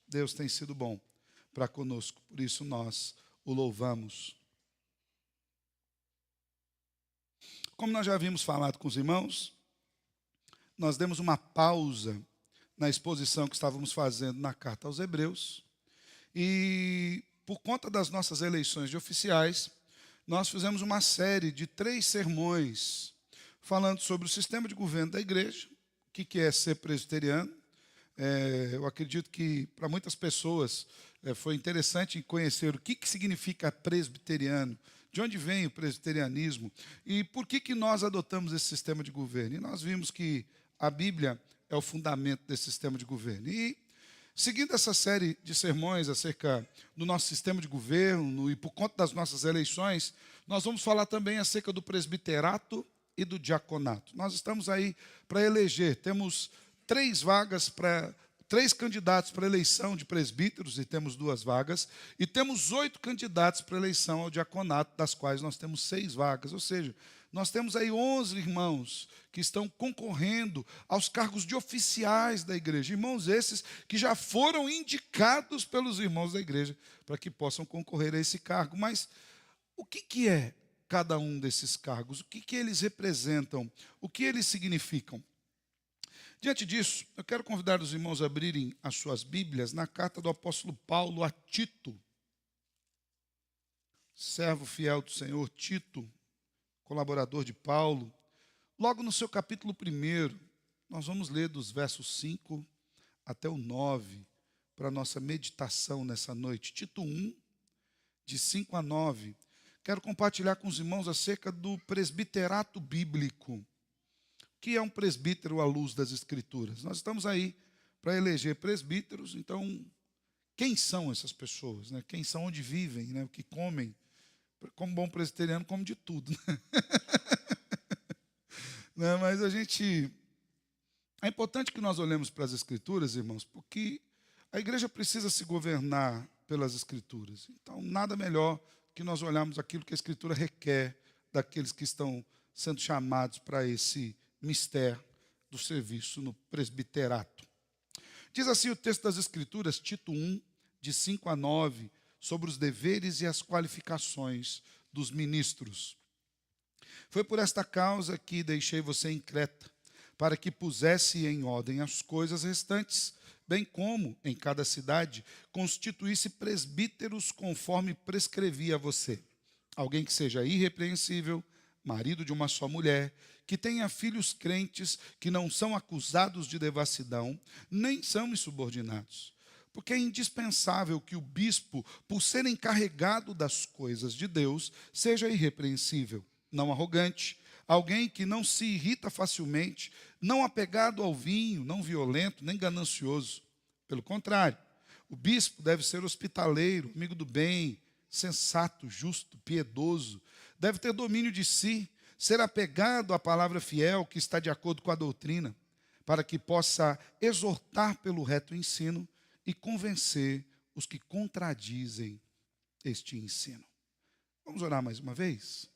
Deus tem sido bom para conosco, por isso nós o louvamos. Como nós já havíamos falado com os irmãos, nós demos uma pausa na exposição que estávamos fazendo na carta aos Hebreus, e por conta das nossas eleições de oficiais, nós fizemos uma série de 3 sermões falando sobre o sistema de governo da igreja, o que é ser presbiteriano. Eu acredito que para muitas pessoas foi interessante conhecer o que significa presbiteriano, de onde vem o presbiterianismo e por que nós adotamos esse sistema de governo. E nós vimos que a Bíblia é o fundamento desse sistema de governo. E, seguindo essa série de sermões acerca do nosso sistema de governo e por conta das nossas eleições, nós vamos falar também acerca do presbiterato e do diaconato. Nós estamos aí para eleger, temos 3 candidatos para eleição de presbíteros, e temos 2 vagas, e temos 8 candidatos para eleição ao diaconato, das quais nós temos 6 vagas, ou seja, nós temos aí 11 irmãos que estão concorrendo aos cargos de oficiais da igreja, irmãos esses que já foram indicados pelos irmãos da igreja para que possam concorrer a esse cargo. Mas o que é cada um desses cargos? O que eles representam? O que eles significam? Diante disso, eu quero convidar os irmãos a abrirem as suas Bíblias na carta do apóstolo Paulo a Tito, servo fiel do Senhor, Tito, colaborador de Paulo. Logo no seu capítulo 1, nós vamos ler dos versos 5 até o 9, para a nossa meditação nessa noite. Tito 1, de 5 a 9. Quero compartilhar com os irmãos acerca do presbiterato bíblico. Que é um presbítero à luz das Escrituras? Nós estamos aí para eleger presbíteros, então, quem são essas pessoas? Né? Quem são, onde vivem, né? O que comem? Como bom presbiteriano, come de tudo. Né? Né? Mas é importante que nós olhemos para as Escrituras, irmãos, porque a igreja precisa se governar pelas Escrituras. Então, nada melhor que nós olharmos aquilo que a Escritura requer daqueles que estão sendo chamados para esse mistério do serviço no presbiterato. Diz assim o texto das Escrituras, Tito 1, de 5 a 9, sobre os deveres e as qualificações dos ministros. Foi por esta causa que deixei você em Creta, para que pusesse em ordem as coisas restantes, bem como, em cada cidade, constituísse presbíteros conforme prescrevi a você. Alguém que seja irrepreensível, marido de uma só mulher, que tenha filhos crentes, que não são acusados de devassidão, nem são insubordinados. Porque é indispensável que o bispo, por ser encarregado das coisas de Deus, seja irrepreensível, não arrogante, alguém que não se irrita facilmente, não apegado ao vinho, não violento, nem ganancioso. Pelo contrário, o bispo deve ser hospitaleiro, amigo do bem, sensato, justo, piedoso, deve ter domínio de si, ser apegado à palavra fiel que está de acordo com a doutrina, para que possa exortar pelo reto ensino e convencer os que contradizem este ensino. Vamos orar mais uma vez?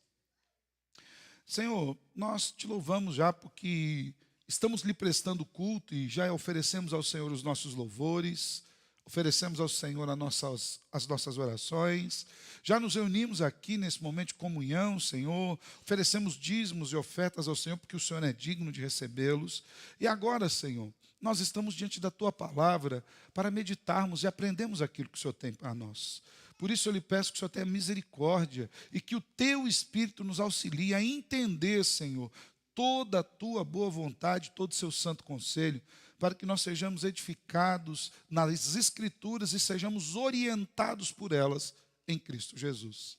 Senhor, nós te louvamos já porque estamos lhe prestando culto e já oferecemos ao Senhor os nossos louvores, oferecemos ao Senhor as nossas orações, já nos reunimos aqui nesse momento de comunhão, Senhor, oferecemos dízimos e ofertas ao Senhor, porque o Senhor é digno de recebê-los. E agora, Senhor, nós estamos diante da Tua palavra para meditarmos e aprendermos aquilo que o Senhor tem para nós. Por isso eu lhe peço que o Senhor tenha misericórdia e que o Teu Espírito nos auxilie a entender, Senhor, toda a Tua boa vontade, todo o Seu santo conselho, para que nós sejamos edificados nas Escrituras e sejamos orientados por elas em Cristo Jesus.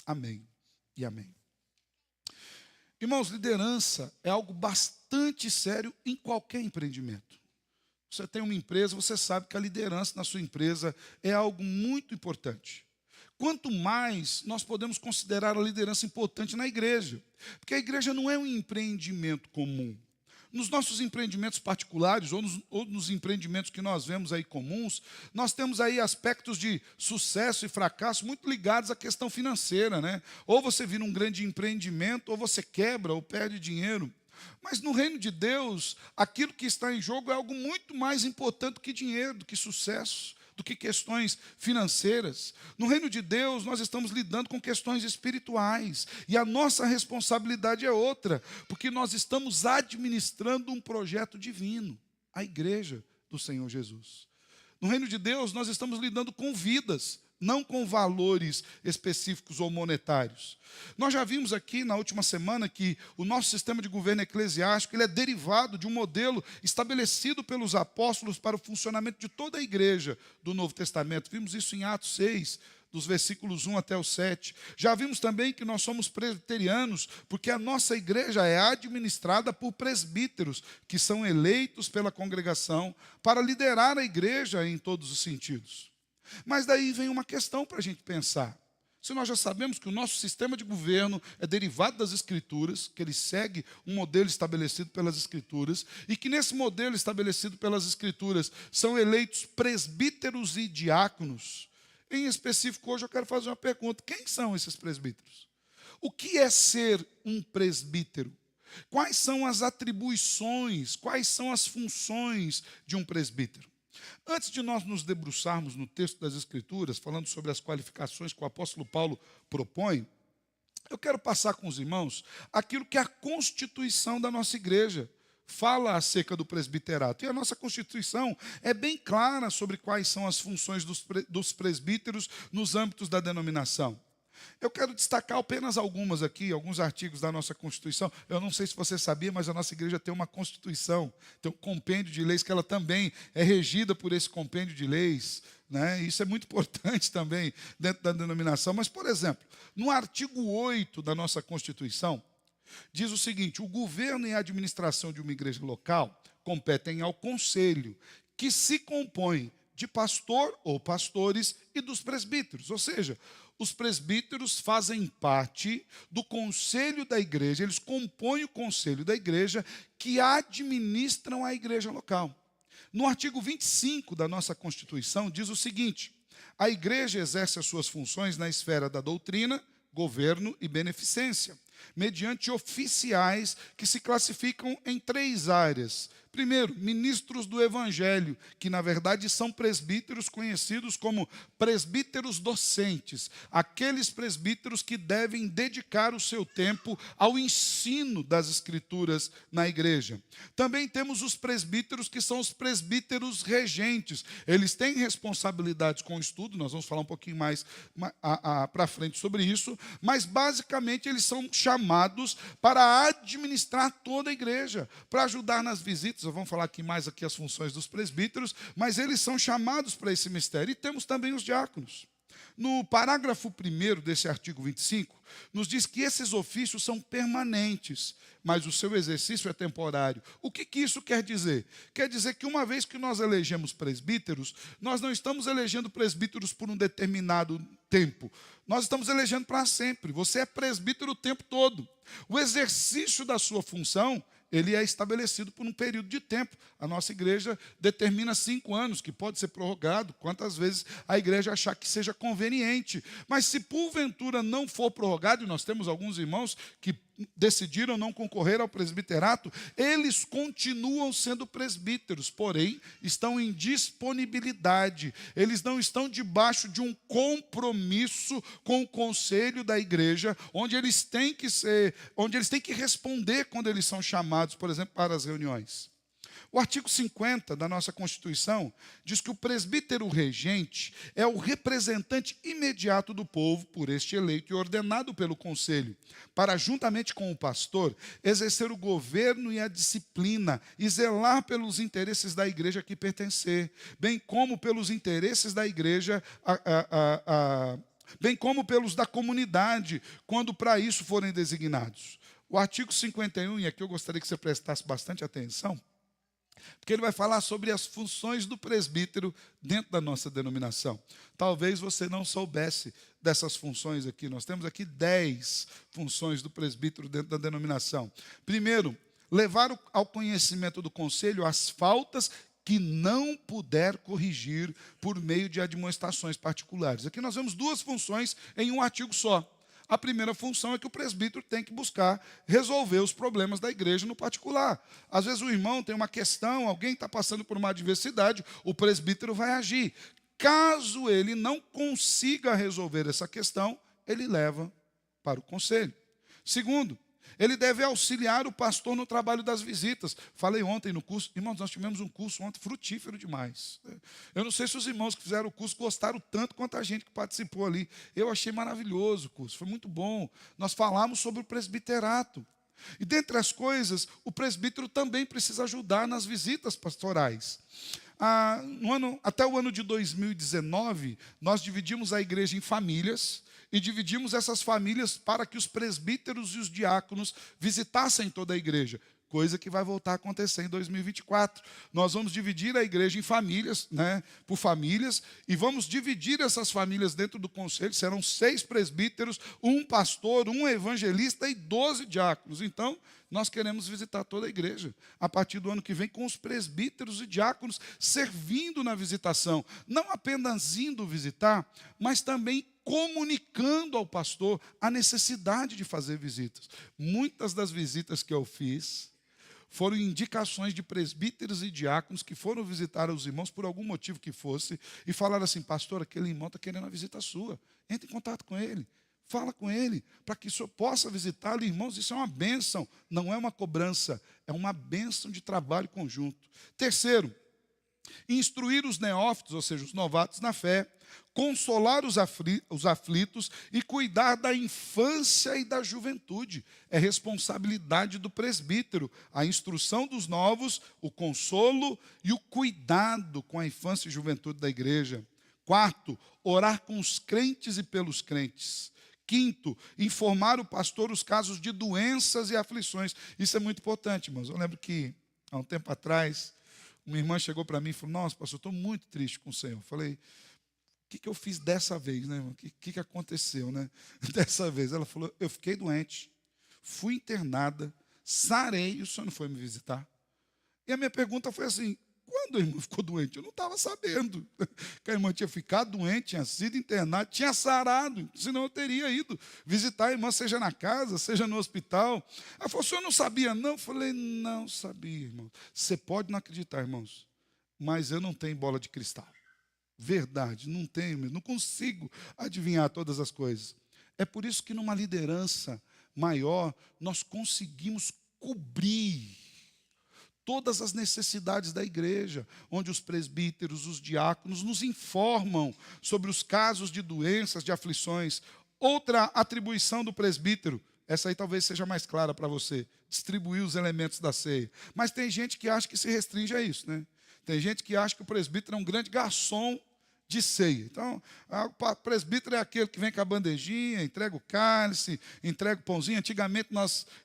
Amém e amém. Irmãos, liderança é algo bastante sério em qualquer empreendimento. Você tem uma empresa, você sabe que a liderança na sua empresa é algo muito importante. Quanto mais nós podemos considerar a liderança importante na igreja, porque a igreja não é um empreendimento comum. Nos nossos empreendimentos particulares ou nos empreendimentos que nós vemos aí comuns, nós temos aí aspectos de sucesso e fracasso muito ligados à questão financeira, né? Ou você vira um grande empreendimento, ou você quebra ou perde dinheiro. Mas no reino de Deus, aquilo que está em jogo é algo muito mais importante do que dinheiro, do que sucesso, do que questões financeiras. No reino de Deus, nós estamos lidando com questões espirituais. E a nossa responsabilidade é outra, porque nós estamos administrando um projeto divino, a igreja do Senhor Jesus. No reino de Deus, nós estamos lidando com vidas, não com valores específicos ou monetários. Nós já vimos aqui na última semana que o nosso sistema de governo eclesiástico ele é derivado de um modelo estabelecido pelos apóstolos para o funcionamento de toda a igreja do Novo Testamento. Vimos isso em Atos 6, dos versículos 1 até o 7. Já vimos também que nós somos presbiterianos, porque a nossa igreja é administrada por presbíteros, que são eleitos pela congregação para liderar a igreja em todos os sentidos. Mas daí vem uma questão para a gente pensar. Se nós já sabemos que o nosso sistema de governo é derivado das Escrituras, que ele segue um modelo estabelecido pelas Escrituras, e que nesse modelo estabelecido pelas Escrituras são eleitos presbíteros e diáconos, em específico hoje eu quero fazer uma pergunta: quem são esses presbíteros? O que é ser um presbítero? Quais são as atribuições, quais são as funções de um presbítero? Antes de nós nos debruçarmos no texto das Escrituras, falando sobre as qualificações que o apóstolo Paulo propõe, eu quero passar com os irmãos aquilo que a Constituição da nossa igreja fala acerca do presbiterato. E a nossa Constituição é bem clara sobre quais são as funções dos presbíteros nos âmbitos da denominação. Eu quero destacar apenas algumas aqui, alguns artigos da nossa Constituição. Eu não sei se você sabia, mas a nossa igreja tem uma Constituição, tem um compêndio de leis, que ela também é regida por esse compêndio de leis, né? Isso é muito importante também dentro da denominação. Mas, por exemplo, no artigo 8 da nossa Constituição, diz o seguinte: o governo e a administração de uma igreja local competem ao conselho, que se compõe de pastor ou pastores e dos presbíteros. Ou seja, os presbíteros fazem parte do conselho da igreja, eles compõem o conselho da igreja que administram a igreja local. No artigo 25 da nossa Constituição diz o seguinte: a igreja exerce as suas funções na esfera da doutrina, governo e beneficência, mediante oficiais que se classificam em 3 áreas. Primeiro, ministros do Evangelho, que na verdade são presbíteros conhecidos como presbíteros docentes, aqueles presbíteros que devem dedicar o seu tempo ao ensino das Escrituras na igreja. Também temos os presbíteros que são os presbíteros regentes. Eles têm responsabilidades com o estudo, nós vamos falar um pouquinho mais para frente sobre isso, mas basicamente eles são chamados para administrar toda a igreja, para ajudar nas visitas. Vamos falar aqui mais as funções dos presbíteros, mas eles são chamados para esse mistério. E temos também os diáconos. No parágrafo 1º desse artigo 25, nos diz que esses ofícios são permanentes, mas o seu exercício é temporário. O que isso quer dizer? Quer dizer que uma vez que nós elegemos presbíteros, nós não estamos elegendo presbíteros por um determinado tempo. Nós estamos elegendo para sempre. Você é presbítero o tempo todo. O exercício da sua função, ele é estabelecido por um período de tempo. A nossa igreja determina 5 anos, que pode ser prorrogado quantas vezes a igreja achar que seja conveniente. Mas se porventura não for prorrogado, e nós temos alguns irmãos que decidiram não concorrer ao presbiterato, eles continuam sendo presbíteros, porém estão em disponibilidade. Eles não estão debaixo de um compromisso com o conselho da igreja, onde eles têm que responder quando eles são chamados, por exemplo, para as reuniões. O artigo 50 da nossa Constituição diz que o presbítero regente é o representante imediato do povo, por este eleito e ordenado pelo conselho, para, juntamente com o pastor, exercer o governo e a disciplina e zelar pelos interesses da igreja a que pertencer, bem como pelos interesses da igreja, bem como pelos da comunidade, quando para isso forem designados. O artigo 51, e aqui eu gostaria que você prestasse bastante atenção, porque ele vai falar sobre as funções do presbítero dentro da nossa denominação. Talvez você não soubesse dessas funções aqui. Nós temos aqui 10 funções do presbítero dentro da denominação. Primeiro, levar ao conhecimento do conselho as faltas que não puder corrigir por meio de admoestações particulares. Aqui nós vemos 2 funções em um artigo só. A primeira função é que o presbítero tem que buscar resolver os problemas da igreja no particular. Às vezes o irmão tem uma questão, alguém está passando por uma adversidade, o presbítero vai agir. Caso ele não consiga resolver essa questão, ele leva para o conselho. Segundo, ele deve auxiliar o pastor no trabalho das visitas. Falei ontem no curso, irmãos, nós tivemos um curso ontem frutífero demais. Eu não sei se os irmãos que fizeram o curso gostaram tanto quanto a gente que participou ali. Eu achei maravilhoso o curso, foi muito bom. Nós falamos sobre o presbiterato. E dentre as coisas, o presbítero também precisa ajudar nas visitas pastorais. Até o ano de 2019, nós dividimos a igreja em famílias e dividimos essas famílias para que os presbíteros e os diáconos visitassem toda a igreja, coisa que vai voltar a acontecer em 2024. Nós vamos dividir a igreja em famílias, por famílias, e vamos dividir essas famílias dentro do conselho. Serão 6 presbíteros, 1 pastor, 1 evangelista e 12 diáconos. Então, nós queremos visitar toda a igreja, a partir do ano que vem, com os presbíteros e diáconos servindo na visitação. Não apenas indo visitar, mas também comunicando ao pastor a necessidade de fazer visitas. Muitas das visitas que eu fiz foram indicações de presbíteros e diáconos que foram visitar os irmãos por algum motivo que fosse e falaram assim: pastor, aquele irmão está querendo uma visita sua. Entre em contato com ele. Fala com ele, para que o senhor possa visitá-lo. Irmãos, isso é uma bênção, não é uma cobrança, é uma bênção de trabalho conjunto. Terceiro, instruir os neófitos, ou seja, os novatos na fé, consolar os aflitos e cuidar da infância e da juventude. É responsabilidade do presbítero, a instrução dos novos, o consolo e o cuidado com a infância e juventude da igreja. Quarto, orar com os crentes e pelos crentes. Quinto, informar o pastor os casos de doenças e aflições. Isso é muito importante, irmãos. Eu lembro que, há um tempo atrás, uma irmã chegou para mim e falou: nossa, pastor, eu estou muito triste com o Senhor. Eu falei: o que eu fiz dessa vez, né, irmão? O que aconteceu, né? Dessa vez. Ela falou: eu fiquei doente, fui internada, sarei e o senhor não foi me visitar. E a minha pergunta foi assim: quando a irmã ficou doente? Eu não estava sabendo que a irmã tinha ficado doente, tinha sido internada, tinha sarado, senão eu teria ido visitar a irmã, seja na casa, seja no hospital. Ela falou: o senhor não sabia, não? Eu falei: não sabia, irmão. Você pode não acreditar, irmãos, mas eu não tenho bola de cristal. Verdade, não tenho mesmo, não consigo adivinhar todas as coisas. É por isso que numa liderança maior, nós conseguimos cobrir todas as necessidades da igreja, onde os presbíteros, os diáconos nos informam sobre os casos de doenças, de aflições. Outra atribuição do presbítero, essa aí talvez seja mais clara para você: distribuir os elementos da ceia. Mas tem gente que acha que se restringe a isso, né? Tem gente que acha que o presbítero é um grande garçom de ceia. Então, o presbítero é aquele que vem com a bandejinha, entrega o cálice, entrega o pãozinho. Antigamente,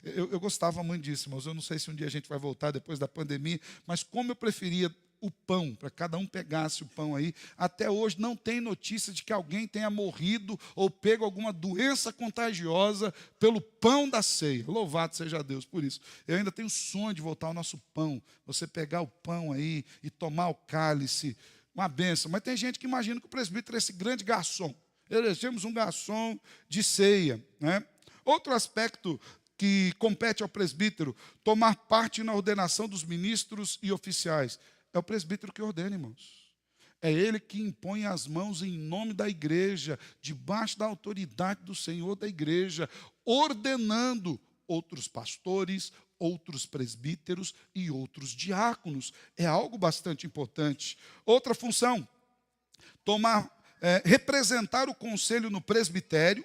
eu gostava muito disso, irmãos. Eu não sei se um dia a gente vai voltar depois da pandemia, mas como eu preferia o pão, para cada um pegasse o pão aí. Até hoje não tem notícia de que alguém tenha morrido ou pego alguma doença contagiosa pelo pão da ceia. Louvado seja Deus por isso. Eu ainda tenho sonho de voltar ao nosso pão. Você pegar o pão aí e tomar o cálice. Uma bênção. Mas tem gente que imagina que o presbítero é esse grande garçom. Elegemos um garçom de ceia, né? Outro aspecto que compete ao presbítero: tomar parte na ordenação dos ministros e oficiais. É o presbítero que ordena, irmãos. É ele que impõe as mãos em nome da igreja, debaixo da autoridade do Senhor da igreja, ordenando outros pastores, outros presbíteros e outros diáconos. É algo bastante importante. Outra função: representar o conselho no presbitério,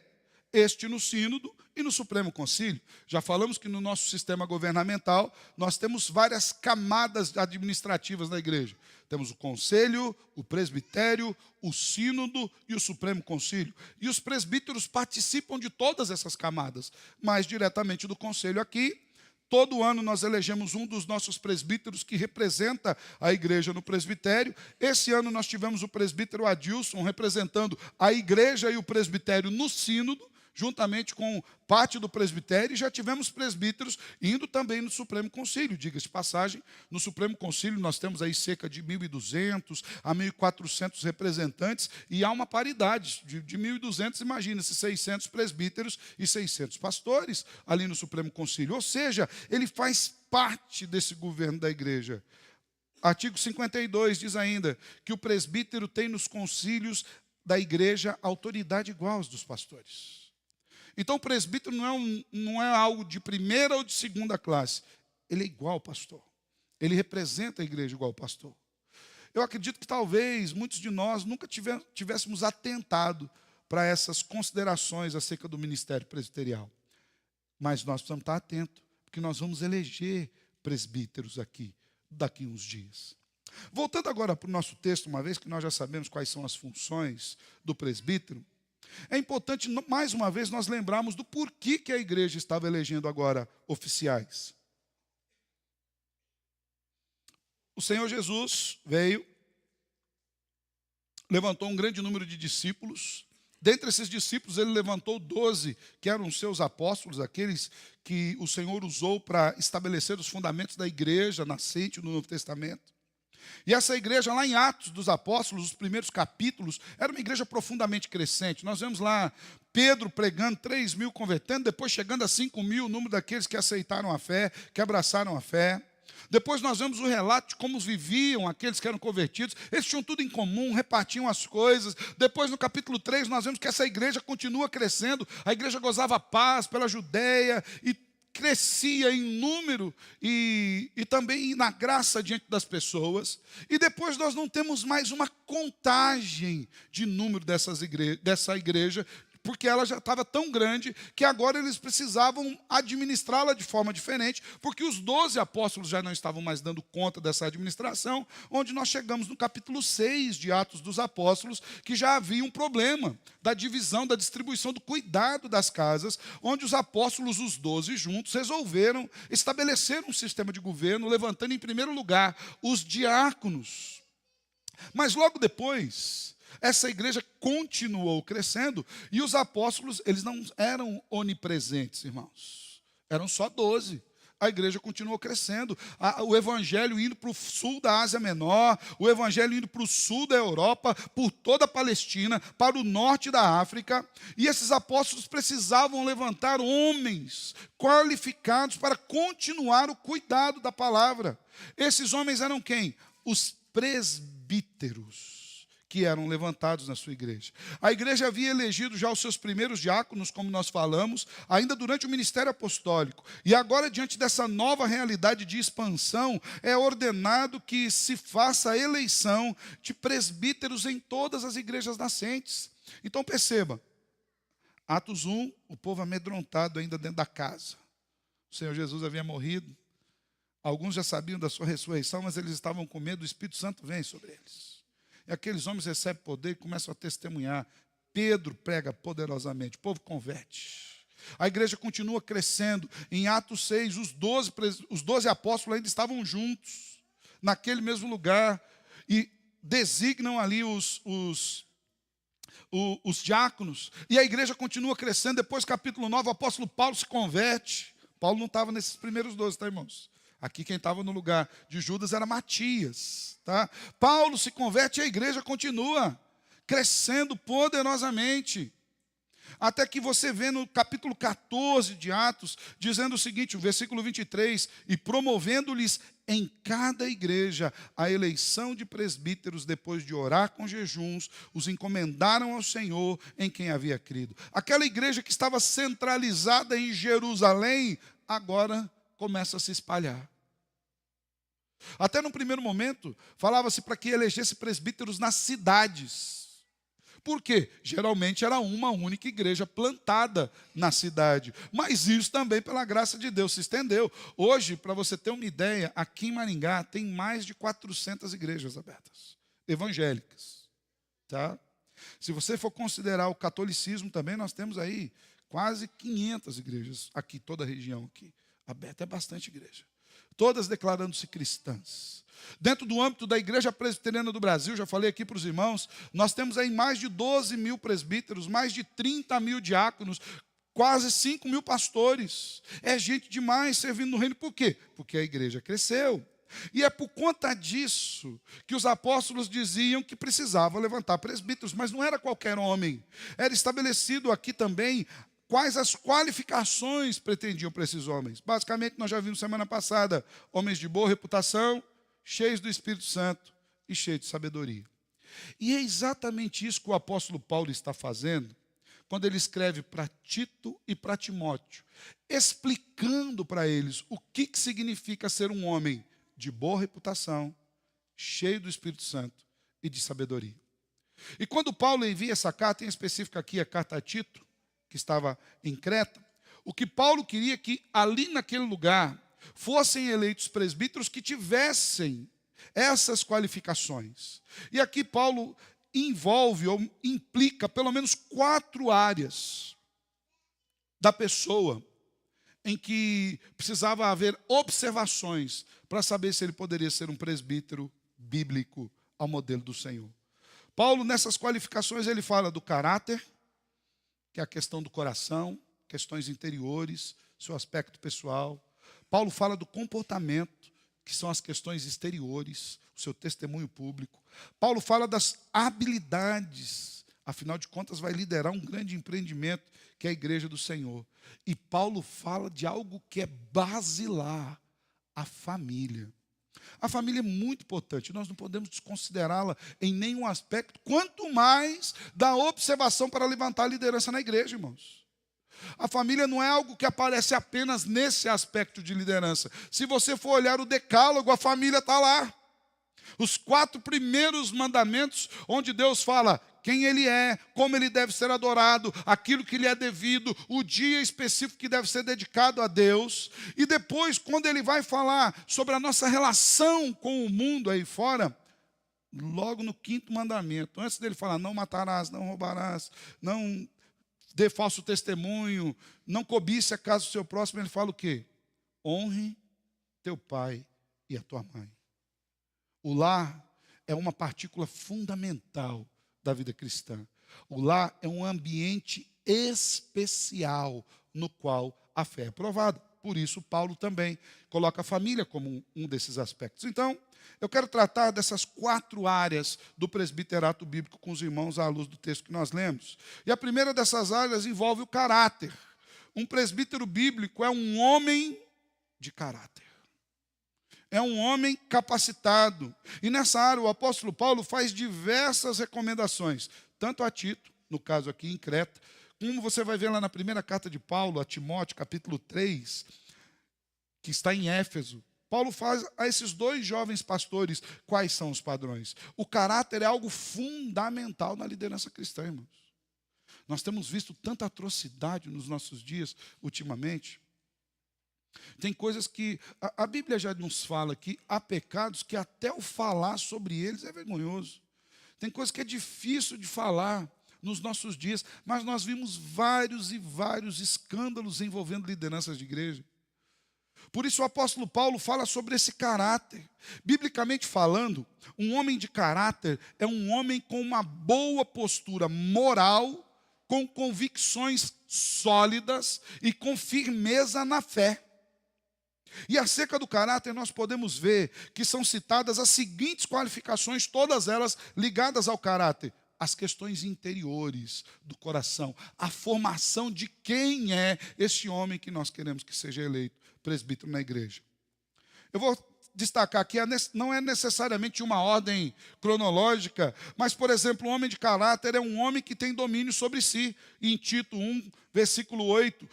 este no sínodo e no Supremo Concílio. Já falamos que no nosso sistema governamental nós temos várias camadas administrativas da igreja. Temos o conselho, o presbitério, o sínodo e o Supremo Concílio. E os presbíteros participam de todas essas camadas, mais diretamente do conselho aqui. Todo ano nós elegemos um dos nossos presbíteros que representa a igreja no presbitério. Esse ano nós tivemos o presbítero Adilson representando a igreja e o presbitério no sínodo, juntamente com parte do presbitério, e já tivemos presbíteros indo também no Supremo Concílio. Diga-se de passagem, no Supremo Concílio nós temos aí cerca de 1.200 a 1.400 representantes, e há uma paridade de 1.200, imagina-se, 600 presbíteros e 600 pastores ali no Supremo Concílio. Ou seja, ele faz parte desse governo da igreja. Artigo 52 diz ainda que o presbítero tem nos concílios da igreja autoridade igual aos dos pastores. Então o presbítero não é algo de primeira ou de segunda classe. Ele é igual ao pastor. Ele representa a igreja igual ao pastor. Eu acredito que talvez muitos de nós nunca tivéssemos atentado para essas considerações acerca do ministério presbiterial. Mas nós precisamos estar atentos, porque nós vamos eleger presbíteros aqui, daqui uns dias. Voltando agora para o nosso texto, uma vez que nós já sabemos quais são as funções do presbítero, é importante, mais uma vez, nós lembrarmos do porquê que a igreja estava elegendo agora oficiais. O Senhor Jesus veio, levantou um grande número de discípulos. Dentre esses discípulos, ele levantou 12, que eram os seus apóstolos, aqueles que o Senhor usou para estabelecer os fundamentos da igreja nascente no Novo Testamento. E essa igreja, lá em Atos dos Apóstolos, os primeiros capítulos, era uma igreja profundamente crescente. Nós vemos lá Pedro pregando, 3.000 convertendo, depois chegando a 5.000, o número daqueles que aceitaram a fé, que abraçaram a fé. Depois nós vemos o relato de como viviam aqueles que eram convertidos. Eles tinham tudo em comum, repartiam as coisas. Depois no capítulo 3 nós vemos que essa igreja continua crescendo. A igreja gozava paz pela Judeia e crescia em número e também na graça diante das pessoas. E depois nós não temos mais uma contagem de número dessa igreja, porque ela já estava tão grande que agora eles precisavam administrá-la de forma diferente, porque os 12 apóstolos já não estavam mais dando conta dessa administração, onde nós chegamos no capítulo 6 de Atos dos Apóstolos, que já havia um problema da divisão, da distribuição, do cuidado das casas, onde os apóstolos, os 12 juntos, resolveram estabelecer um sistema de governo, levantando em primeiro lugar os diáconos. Mas logo depois, essa igreja continuou crescendo e os apóstolos, eles não eram onipresentes, irmãos. Eram só 12. A igreja continuou crescendo. O evangelho indo para o sul da Ásia Menor, o evangelho indo para o sul da Europa, por toda a Palestina, para o norte da África. E esses apóstolos precisavam levantar homens qualificados para continuar o cuidado da palavra. Esses homens eram quem? Os presbíteros, que eram levantados na sua igreja. A igreja havia elegido já os seus primeiros diáconos, como nós falamos, ainda durante o ministério apostólico. E agora, diante dessa nova realidade de expansão, é ordenado que se faça a eleição de presbíteros em todas as igrejas nascentes. Então perceba, Atos 1, o povo amedrontado ainda dentro da casa. O Senhor Jesus havia morrido. Alguns já sabiam da sua ressurreição, mas eles estavam com medo, o Espírito Santo vem sobre eles. E aqueles homens recebem poder e começam a testemunhar. Pedro prega poderosamente, o povo converte. A igreja continua crescendo. Em Atos 6, os 12 apóstolos ainda estavam juntos, naquele mesmo lugar, e designam ali os diáconos. E a igreja continua crescendo. Depois, capítulo 9, o apóstolo Paulo se converte. Paulo não estava nesses primeiros 12, tá, irmãos? Aqui quem estava no lugar de Judas era Matias. Tá? Paulo se converte e a igreja continua crescendo poderosamente. Até que você vê no capítulo 14 de Atos, dizendo o seguinte, o versículo 23, e promovendo-lhes em cada igreja a eleição de presbíteros, depois de orar com jejuns, os encomendaram ao Senhor em quem havia crido. Aquela igreja que estava centralizada em Jerusalém, agora começa a se espalhar. Até no primeiro momento, falava-se para que elegesse presbíteros nas cidades. Por quê? Geralmente era uma única igreja plantada na cidade. Mas isso também, pela graça de Deus, se estendeu. Hoje, para você ter uma ideia, aqui em Maringá tem mais de 400 igrejas abertas, evangélicas. Tá? Se você for considerar o catolicismo também, nós temos aí quase 500 igrejas aqui, toda a região aqui aberta. É bastante igreja. Todas declarando-se cristãs. Dentro do âmbito da Igreja Presbiteriana do Brasil, já falei aqui para os irmãos, nós temos aí mais de 12.000 presbíteros, mais de 30.000 diáconos, quase 5.000 pastores. É gente demais servindo no reino. Por quê? Porque a igreja cresceu. E é por conta disso que os apóstolos diziam que precisava levantar presbíteros, mas não era qualquer homem. Era estabelecido aqui também quais as qualificações pretendiam para esses homens. Basicamente, nós já vimos semana passada, homens de boa reputação, cheios do Espírito Santo e cheios de sabedoria. E é exatamente isso que o apóstolo Paulo está fazendo quando ele escreve para Tito e para Timóteo, explicando para eles o que significa ser um homem de boa reputação, cheio do Espírito Santo e de sabedoria. E quando Paulo envia essa carta, em específico aqui a carta a Tito, que estava em Creta, o que Paulo queria que ali naquele lugar fossem eleitos presbíteros que tivessem essas qualificações. E aqui Paulo envolve ou implica pelo menos 4 áreas da pessoa em que precisava haver observações para saber se ele poderia ser um presbítero bíblico ao modelo do Senhor. Paulo, nessas qualificações, ele fala do caráter, que é a questão do coração, questões interiores, seu aspecto pessoal. Paulo fala do comportamento, que são as questões exteriores, o seu testemunho público. Paulo fala das habilidades, afinal de contas vai liderar um grande empreendimento, que é a igreja do Senhor. E Paulo fala de algo que é basilar, a família. A família é muito importante, nós não podemos desconsiderá-la em nenhum aspecto, quanto mais da observação para levantar a liderança na igreja, irmãos. A família não é algo que aparece apenas nesse aspecto de liderança. Se você for olhar o decálogo, a família está lá. Os 4 primeiros mandamentos, onde Deus fala quem Ele é, como Ele deve ser adorado, aquilo que lhe é devido, o dia específico que deve ser dedicado a Deus. E depois, quando Ele vai falar sobre a nossa relação com o mundo aí fora, logo no 5º mandamento, antes dele falar, não matarás, não roubarás, não dê falso testemunho, não cobice a casa do seu próximo, ele fala o quê? Honre teu pai e a tua mãe. O lar é uma partícula fundamental da vida cristã. O lar é um ambiente especial no qual a fé é provada. Por isso, Paulo também coloca a família como um desses aspectos. Então, eu quero tratar dessas 4 áreas do presbiterato bíblico com os irmãos à luz do texto que nós lemos. E a primeira dessas áreas envolve o caráter. Um presbítero bíblico é um homem de caráter. É um homem capacitado. E nessa área o apóstolo Paulo faz diversas recomendações, tanto a Tito, no caso aqui em Creta, como você vai ver lá na primeira carta de Paulo a Timóteo, capítulo 3, que está em Éfeso. Paulo faz a esses 2 jovens pastores quais são os padrões. O caráter é algo fundamental na liderança cristã, irmãos. Nós temos visto tanta atrocidade nos nossos dias ultimamente. Tem coisas que a Bíblia já nos fala que há pecados que até o falar sobre eles é vergonhoso. Tem coisas que é difícil de falar nos nossos dias, mas nós vimos vários e vários escândalos envolvendo lideranças de igreja. Por isso o apóstolo Paulo fala sobre esse caráter. Biblicamente falando, um homem de caráter é um homem com uma boa postura moral, com convicções sólidas e com firmeza na fé. E acerca do caráter nós podemos ver que são citadas as seguintes qualificações, todas elas ligadas ao caráter. As questões interiores do coração, a formação de quem é esse homem que nós queremos que seja eleito presbítero na igreja. Eu vou destacar aqui, não é necessariamente uma ordem cronológica, mas, por exemplo, um homem de caráter é um homem que tem domínio sobre si. Em Tito 1, versículo 8.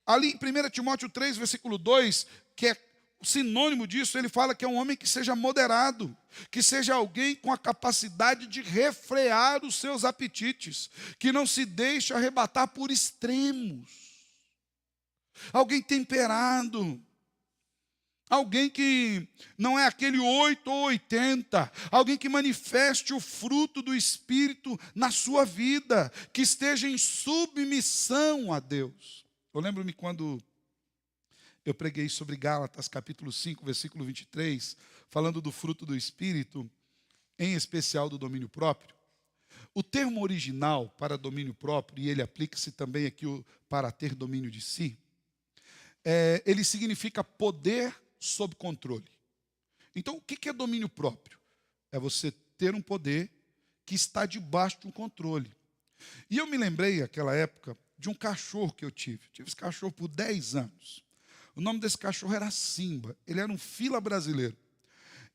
Ali em 1 Timóteo 3, versículo 2, que é sinônimo disso, ele fala que é um homem que seja moderado, que seja alguém com a capacidade de refrear os seus apetites, que não se deixe arrebatar por extremos. Alguém temperado, alguém que não é aquele 8 ou 80, alguém que manifeste o fruto do Espírito na sua vida, que esteja em submissão a Deus. Eu lembro-me quando eu preguei sobre Gálatas, capítulo 5, versículo 23, falando do fruto do Espírito, em especial do domínio próprio. O termo original para domínio próprio, e ele aplica-se também aqui para ter domínio de si, ele significa poder sob controle. Então, o que é domínio próprio? É você ter um poder que está debaixo de um controle. E eu me lembrei, naquela época, de um cachorro que eu tive. Tive esse cachorro por 10 anos. O nome desse cachorro era Simba. Ele era um fila brasileiro.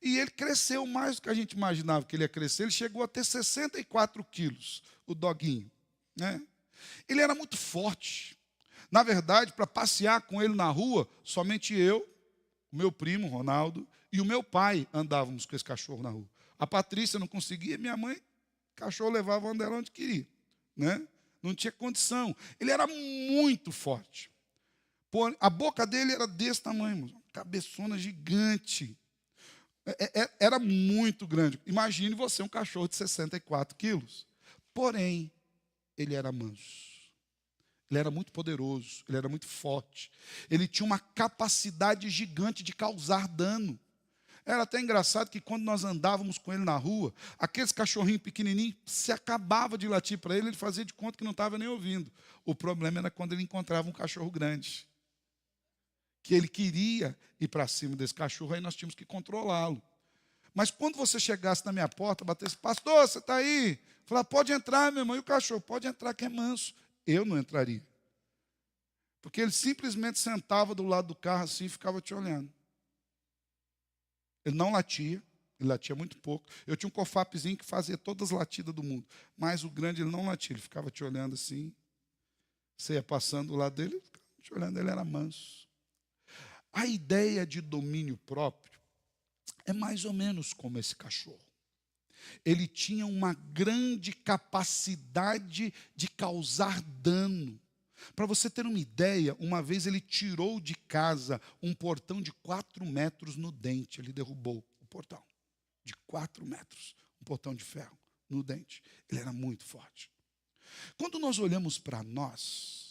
E ele cresceu mais do que a gente imaginava que ele ia crescer. Ele chegou a ter 64 quilos, o doguinho, né? Ele era muito forte. Na verdade, para passear com ele na rua, somente eu, o meu primo, Ronaldo, e o meu pai andávamos com esse cachorro na rua. A Patrícia não conseguia, minha mãe, o cachorro levava onde queria, né? Não tinha condição. Ele era muito forte. A boca dele era desse tamanho, irmão, cabeçona gigante. Era muito grande. Imagine você, um cachorro de 64 quilos. Porém, ele era manso. Ele era muito poderoso, ele era muito forte. Ele tinha uma capacidade gigante de causar dano. Era até engraçado que quando nós andávamos com ele na rua, aqueles cachorrinhos pequenininhos, se acabava de latir para ele, ele fazia de conta que não estava nem ouvindo. O problema era quando ele encontrava um cachorro grande, que ele queria ir para cima desse cachorro, aí nós tínhamos que controlá-lo. Mas quando você chegasse na minha porta, batesse, pastor, você está aí? Falar, pode entrar, meu irmão. E o cachorro, pode entrar que é manso. Eu não entraria. Porque ele simplesmente sentava do lado do carro assim e ficava te olhando. Ele não latia, ele latia muito pouco. Eu tinha um cofapzinho que fazia todas as latidas do mundo. Mas o grande ele não latia, ele ficava te olhando assim. Você ia passando do lado dele, ele ficava te olhando, ele era manso. A ideia de domínio próprio é mais ou menos como esse cachorro. Ele tinha uma grande capacidade de causar dano. Para você ter uma ideia, uma vez ele tirou de casa um portão de 4 metros no dente. Ele derrubou o portão de 4 metros, um portão de ferro no dente. Ele era muito forte. Quando nós olhamos para nós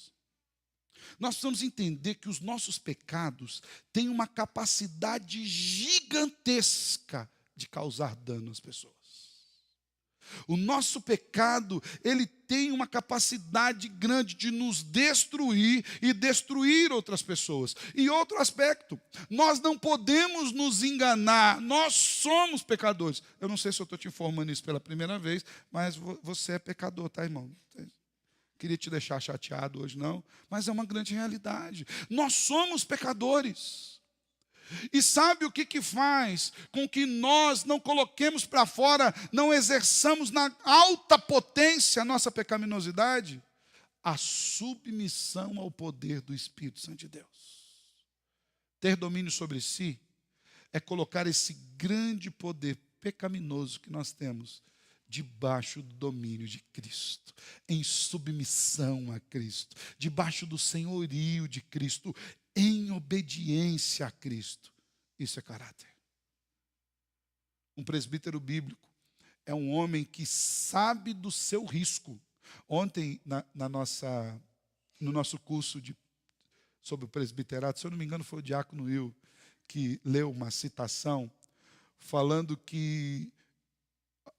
precisamos entender que os nossos pecados têm uma capacidade gigantesca de causar dano às pessoas. O nosso pecado, ele tem uma capacidade grande de nos destruir e destruir outras pessoas. E outro aspecto, nós não podemos nos enganar, nós somos pecadores. Eu não sei se eu estou te informando isso pela primeira vez, mas você é pecador, tá, irmão? Queria te deixar chateado hoje, não, mas é uma grande realidade. Nós somos pecadores. E sabe o que faz com que nós não coloquemos para fora, não exerçamos na alta potência a nossa pecaminosidade? A submissão ao poder do Espírito Santo de Deus. Ter domínio sobre si é colocar esse grande poder pecaminoso que nós temos debaixo do domínio de Cristo, em submissão a Cristo, debaixo do senhorio de Cristo, em obediência a Cristo. Isso é caráter. Um presbítero bíblico é um homem que sabe do seu risco. Ontem, no nosso curso sobre o presbiterato, se eu não me engano, foi o diácono Will que leu uma citação falando que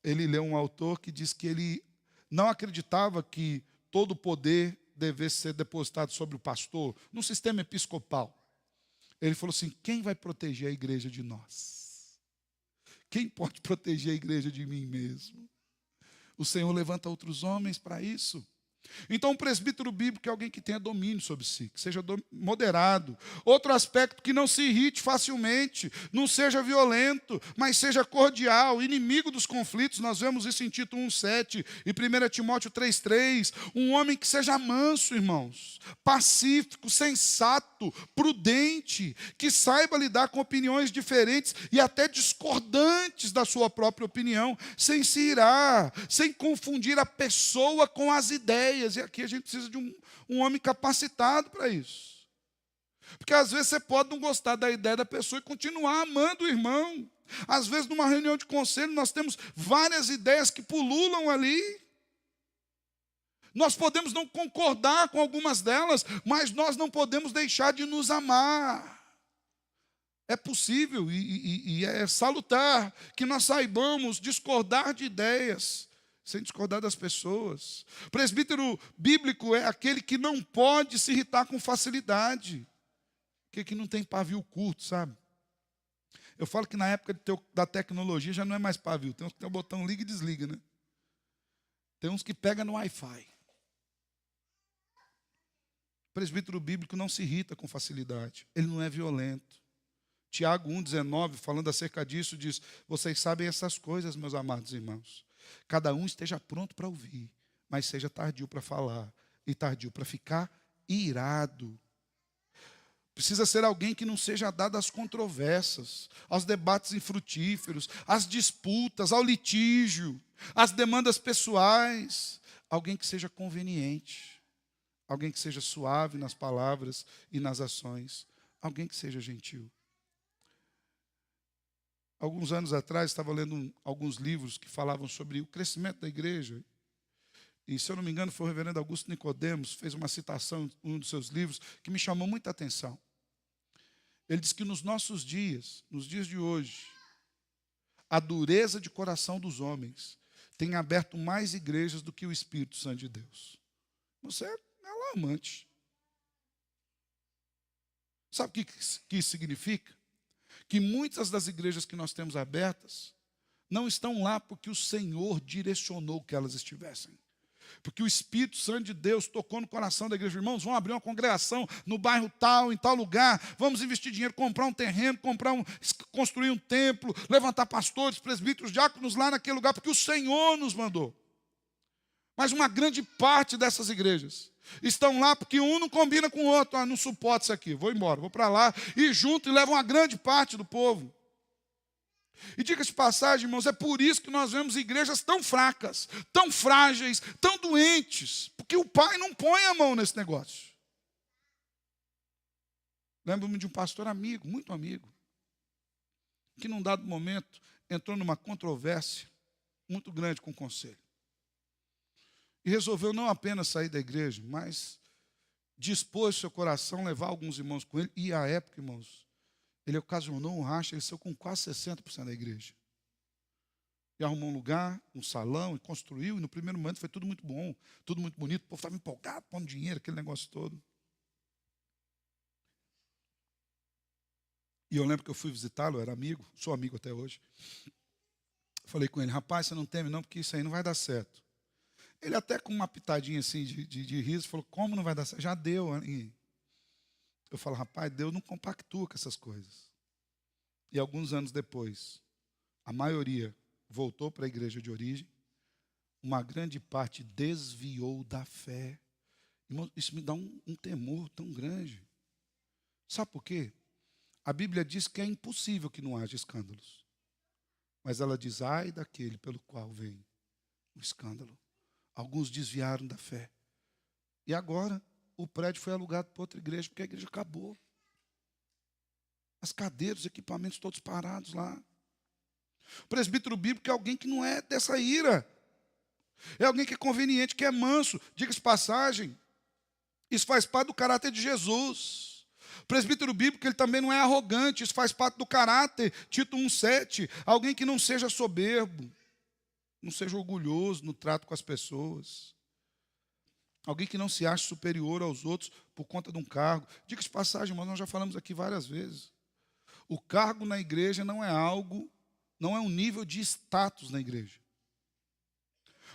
ele leu um autor que diz que ele não acreditava que todo o poder devesse ser depositado sobre o pastor, no sistema episcopal. Ele falou assim, quem vai proteger a igreja de nós? Quem pode proteger a igreja de mim mesmo? O Senhor levanta outros homens para isso. Então, um presbítero bíblico é alguém que tenha domínio sobre si, que seja moderado. Outro aspecto, que não se irrite facilmente, não seja violento, mas seja cordial, inimigo dos conflitos. Nós vemos isso em Tito 1,7 e 1 Timóteo 3,3. Um homem que seja manso, irmãos, pacífico, sensato, prudente, que saiba lidar com opiniões diferentes e até discordantes da sua própria opinião, sem se irar, sem confundir a pessoa com as ideias. E aqui a gente precisa de um homem capacitado para isso. Porque às vezes você pode não gostar da ideia da pessoa e continuar amando o irmão. Às vezes numa reunião de conselho nós temos várias ideias que pululam ali. Nós podemos não concordar com algumas delas, mas nós não podemos deixar de nos amar. É possível e é salutar que nós saibamos discordar de ideias, sem discordar das pessoas. Presbítero bíblico é aquele que não pode se irritar com facilidade. Que não tem pavio curto, sabe? Eu falo que na época da tecnologia já não é mais pavio. Tem uns que tem o botão liga e desliga, né? Tem uns que pega no Wi-Fi. Presbítero bíblico não se irrita com facilidade. Ele não é violento. Tiago 1,19, falando acerca disso, diz: vocês sabem essas coisas, meus amados irmãos. Cada um esteja pronto para ouvir, mas seja tardio para falar e tardio para ficar irado. Precisa ser alguém que não seja dado às controvérsias, aos debates infrutíferos, às disputas, ao litígio, às demandas pessoais. Alguém que seja conveniente, alguém que seja suave nas palavras e nas ações, alguém que seja gentil. Alguns anos atrás, estava lendo alguns livros que falavam sobre o crescimento da igreja. E, se eu não me engano, foi o reverendo Augusto Nicodemos, fez uma citação em um dos seus livros, que me chamou muita atenção. Ele diz que nos nossos dias, nos dias de hoje, a dureza de coração dos homens tem aberto mais igrejas do que o Espírito Santo de Deus. Você é alarmante. Sabe o que isso significa? Que muitas das igrejas que nós temos abertas não estão lá porque o Senhor direcionou que elas estivessem. Porque o Espírito Santo de Deus tocou no coração da igreja. Irmãos, vamos abrir uma congregação no bairro tal, em tal lugar. Vamos investir dinheiro, comprar um terreno, construir um templo, levantar pastores, presbíteros, diáconos lá naquele lugar, porque o Senhor nos mandou. Mas uma grande parte dessas igrejas estão lá porque um não combina com o outro. Ah, não suporto isso aqui, vou embora, vou para lá. E junto e levam uma grande parte do povo. E diga-se de passagem, irmãos, é por isso que nós vemos igrejas tão fracas, tão frágeis, tão doentes, porque o Pai não põe a mão nesse negócio. Lembro-me de um pastor amigo, muito amigo, que num dado momento entrou numa controvérsia muito grande com o conselho. E resolveu não apenas sair da igreja, mas dispôs seu coração a levar alguns irmãos com ele. E à época, irmãos, ele ocasionou um racha, ele saiu com quase 60% da igreja. E arrumou um lugar, um salão, e construiu, e no primeiro momento foi tudo muito bom, tudo muito bonito, o povo estava empolgado, pondo dinheiro, aquele negócio todo. E eu lembro que eu fui visitá-lo, eu era amigo, sou amigo até hoje. Falei com ele: rapaz, você não teme não, porque isso aí não vai dar certo. Ele até com uma pitadinha assim de riso, falou: como não vai dar certo? Já deu. Eu falo: rapaz, Deus não compactua com essas coisas. E alguns anos depois, a maioria voltou para a igreja de origem, uma grande parte desviou da fé. Irmão, isso me dá um temor tão grande. Sabe por quê? A Bíblia diz que é impossível que não haja escândalos. Mas ela diz: ai daquele pelo qual vem o escândalo. Alguns desviaram da fé. E agora o prédio foi alugado para outra igreja, porque a igreja acabou. As cadeiras, os equipamentos todos parados lá. O presbítero bíblico é alguém que não é dessa ira. É alguém que é conveniente, que é manso. Diga-se passagem, isso faz parte do caráter de Jesus. O presbítero bíblico, ele também não é arrogante, isso faz parte do caráter. Tito 1,7, alguém que não seja soberbo, não seja orgulhoso no trato com as pessoas. Alguém que não se ache superior aos outros por conta de um cargo. Diga-se de passagem, irmão, nós já falamos aqui várias vezes. O cargo na igreja não é algo, não é um nível de status na igreja.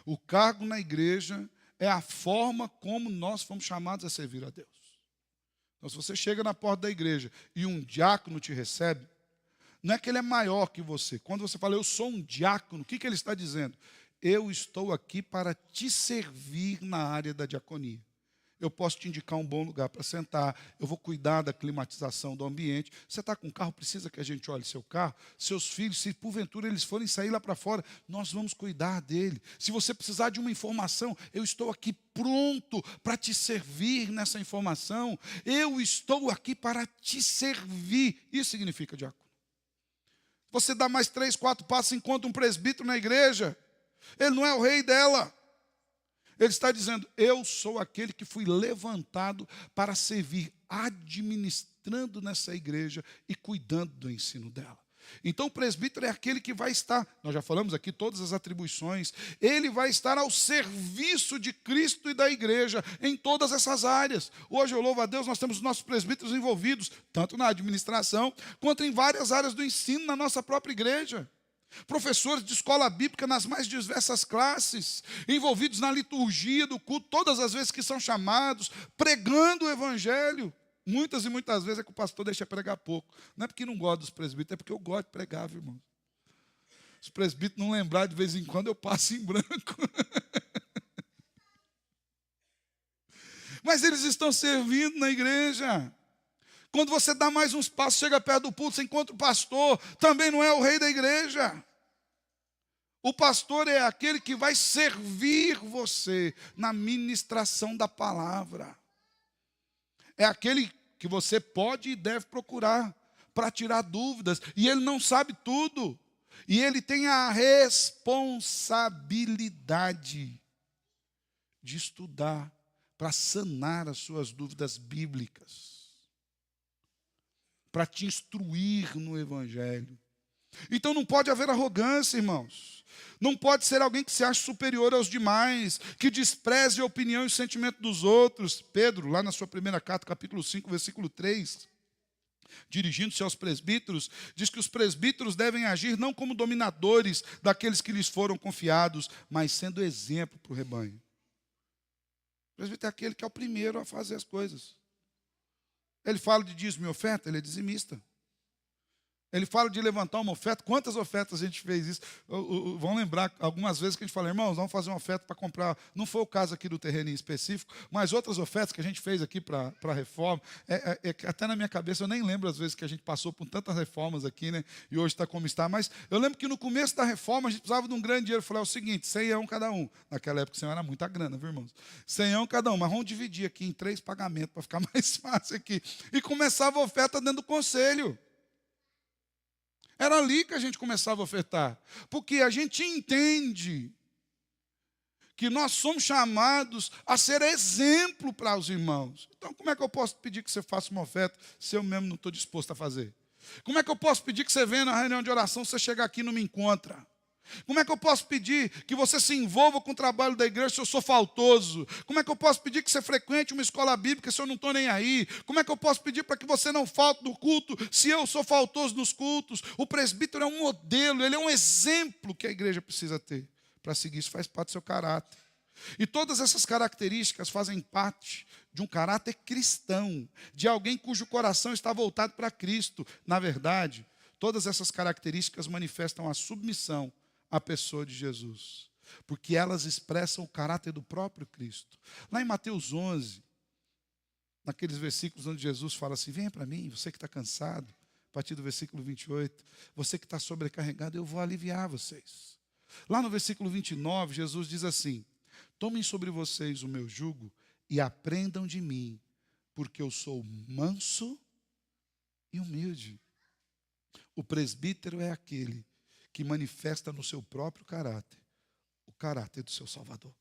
O cargo na igreja é a forma como nós fomos chamados a servir a Deus. Então, se você chega na porta da igreja e um diácono te recebe, não é que ele é maior que você. Quando você fala: eu sou um diácono, o que ele está dizendo? Eu estou aqui para te servir na área da diaconia. Eu posso te indicar um bom lugar para sentar, eu vou cuidar da climatização do ambiente. Você está com um carro, precisa que a gente olhe seu carro? Seus filhos, se porventura eles forem sair lá para fora, nós vamos cuidar dele. Se você precisar de uma informação, eu estou aqui pronto para te servir nessa informação. Eu estou aqui para te servir. Isso significa diácono. Você dá mais 3, 4 passos, encontra um presbítero na igreja. Ele não é o rei dela. Ele está dizendo: eu sou aquele que fui levantado para servir, administrando nessa igreja e cuidando do ensino dela. Então o presbítero é aquele que vai estar, nós já falamos aqui todas as atribuições, ele vai estar ao serviço de Cristo e da igreja em todas essas áreas. Hoje, eu louvo a Deus, nós temos os nossos presbíteros envolvidos, tanto na administração, quanto em várias áreas do ensino na nossa própria igreja. Professores de escola bíblica nas mais diversas classes, envolvidos na liturgia do culto, todas as vezes que são chamados, pregando o evangelho. Muitas e muitas vezes é que o pastor deixa pregar pouco. Não é porque não gosta dos presbíteros, é porque eu gosto de pregar, viu, irmão? Se os presbíteros não lembrar, de vez em quando eu passo em branco. Mas eles estão servindo na igreja. Quando você dá mais uns passos, chega perto do púlpito, você encontra o pastor, também não é o rei da igreja. O pastor é aquele que vai servir você na ministração da palavra. É aquele que você pode e deve procurar para tirar dúvidas. E ele não sabe tudo. E ele tem a responsabilidade de estudar para sanar as suas dúvidas bíblicas, para te instruir no Evangelho. Então não pode haver arrogância, irmãos. Não pode ser alguém que se ache superior aos demais, que despreze a opinião e o sentimento dos outros. Pedro, lá na sua primeira carta, capítulo 5, versículo 3, dirigindo-se aos presbíteros, diz que os presbíteros devem agir não como dominadores daqueles que lhes foram confiados, mas sendo exemplo para o rebanho. O presbítero é aquele que é o primeiro a fazer as coisas. Ele fala de dízimo e oferta, ele é dizimista. Ele fala de levantar uma oferta. Quantas ofertas a gente fez isso? Vão lembrar algumas vezes que a gente fala, irmãos, vamos fazer uma oferta para comprar. Não foi o caso aqui do terreno em específico, mas outras ofertas que a gente fez aqui para a reforma. Até na minha cabeça eu nem lembro as vezes que a gente passou por tantas reformas aqui, né? E hoje está como está. Mas eu lembro que no começo da reforma a gente precisava de um grande dinheiro. Eu falei, é o seguinte, 100 cada um. Naquela época 100 era muita grana, viu, irmãos? 100 cada um, mas vamos dividir aqui em 3 pagamentos para ficar mais fácil aqui. E começava a oferta dentro do conselho. Era ali que a gente começava a ofertar. Porque a gente entende que nós somos chamados a ser exemplo para os irmãos. Então, como é que eu posso pedir que você faça uma oferta se eu mesmo não estou disposto a fazer? Como é que eu posso pedir que você venha na reunião de oração se você chegar aqui e não me encontra? Como é que eu posso pedir que você se envolva com o trabalho da igreja se eu sou faltoso? Como é que eu posso pedir que você frequente uma escola bíblica se eu não estou nem aí? Como é que eu posso pedir para que você não falte no culto se eu sou faltoso nos cultos? O presbítero é um modelo, ele é um exemplo que a igreja precisa ter para seguir. Isso faz parte do seu caráter. E todas essas características fazem parte de um caráter cristão, de alguém cujo coração está voltado para Cristo. Na verdade, todas essas características manifestam a submissão à pessoa de Jesus, porque elas expressam o caráter do próprio Cristo. Lá em Mateus 11, naqueles versículos onde Jesus fala assim, venha para mim, você que está cansado, a partir do versículo 28, você que está sobrecarregado, eu vou aliviar vocês. Lá no versículo 29, Jesus diz assim, tomem sobre vocês o meu jugo e aprendam de mim, porque eu sou manso e humilde. O presbítero é aquele que manifesta no seu próprio caráter o caráter do seu Salvador.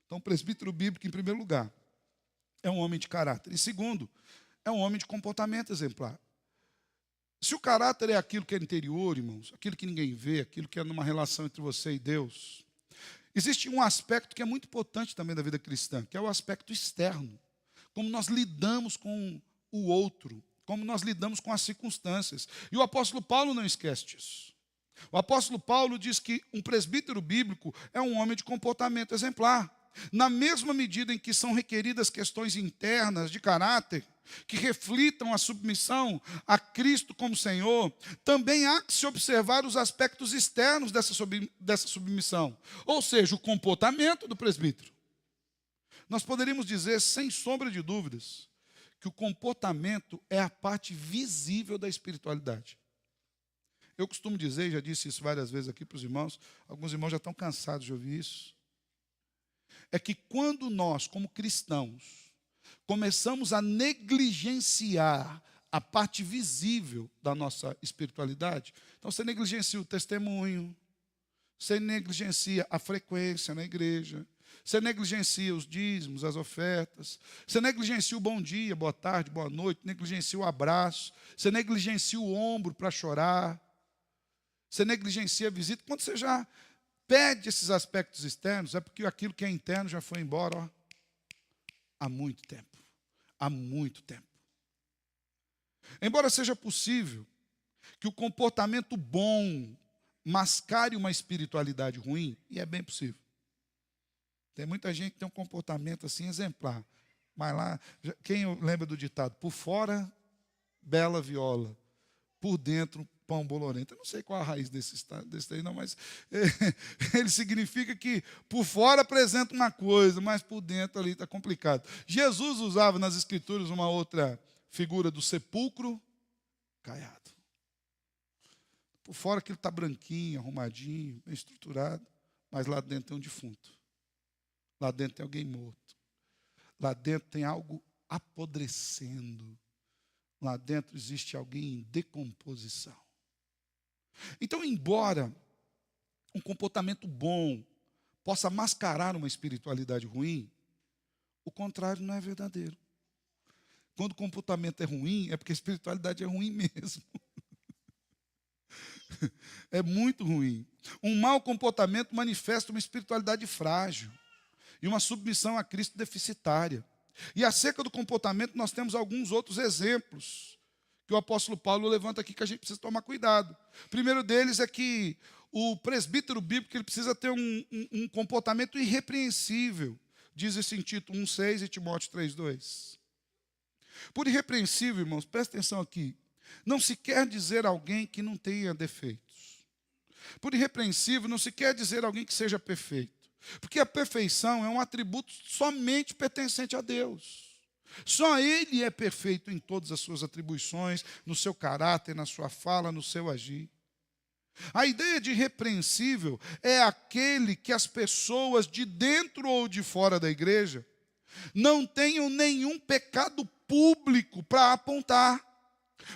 Então, o presbítero bíblico, em primeiro lugar, é um homem de caráter. E segundo, é um homem de comportamento exemplar. Se o caráter é aquilo que é interior, irmãos, aquilo que ninguém vê, aquilo que é numa relação entre você e Deus, existe um aspecto que é muito importante também da vida cristã, que é o aspecto externo. Como nós lidamos com o outro, como nós lidamos com as circunstâncias. E o apóstolo Paulo não esquece disso. O apóstolo Paulo diz que um presbítero bíblico é um homem de comportamento exemplar. Na mesma medida em que são requeridas questões internas de caráter, que reflitam a submissão a Cristo como Senhor, também há que se observar os aspectos externos dessa submissão, ou seja, o comportamento do presbítero. Nós poderíamos dizer, sem sombra de dúvidas, que o comportamento é a parte visível da espiritualidade. Eu costumo dizer, já disse isso várias vezes aqui para os irmãos, alguns irmãos já estão cansados de ouvir isso, é que quando nós, como cristãos, começamos a negligenciar a parte visível da nossa espiritualidade, então você negligencia o testemunho, você negligencia a frequência na igreja, você negligencia os dízimos, as ofertas, você negligencia o bom dia, boa tarde, boa noite, negligencia o abraço, você negligencia o ombro para chorar, você negligencia a visita. Quando você já perde esses aspectos externos, é porque aquilo que é interno já foi embora há muito tempo. Há muito tempo. Embora seja possível que o comportamento bom mascare uma espiritualidade ruim, e é bem possível. Tem muita gente que tem um comportamento assim exemplar, Vai lá. Quem lembra do ditado? Por fora, bela viola. Por dentro, pão bolorento. Eu não sei qual a raiz desse daí, não, mas ele significa que por fora apresenta uma coisa, mas por dentro ali está complicado. Jesus usava nas Escrituras uma outra figura do sepulcro caiado. Por fora aquilo está branquinho, arrumadinho, bem estruturado, mas lá dentro tem um defunto. Lá dentro tem alguém morto. Lá dentro tem algo apodrecendo. Lá dentro existe alguém em decomposição. Então, embora um comportamento bom possa mascarar uma espiritualidade ruim, o contrário não é verdadeiro. Quando o comportamento é ruim, é porque a espiritualidade é ruim mesmo. É muito ruim. Um mau comportamento manifesta uma espiritualidade frágil e uma submissão a Cristo deficitária. E acerca do comportamento, nós temos alguns outros exemplos que o apóstolo Paulo levanta aqui que a gente precisa tomar cuidado. O primeiro deles é que o presbítero bíblico ele precisa ter um comportamento irrepreensível. Diz isso em Tito 1,6 e Timóteo 3,2. Por irrepreensível, irmãos, presta atenção aqui. Não se quer dizer alguém que não tenha defeitos. Por irrepreensível, não se quer dizer alguém que seja perfeito. Porque a perfeição é um atributo somente pertencente a Deus. Só Ele é perfeito em todas as suas atribuições, no seu caráter, na sua fala, no seu agir. A ideia de irrepreensível é aquele que as pessoas de dentro ou de fora da igreja não tenham nenhum pecado público para apontar,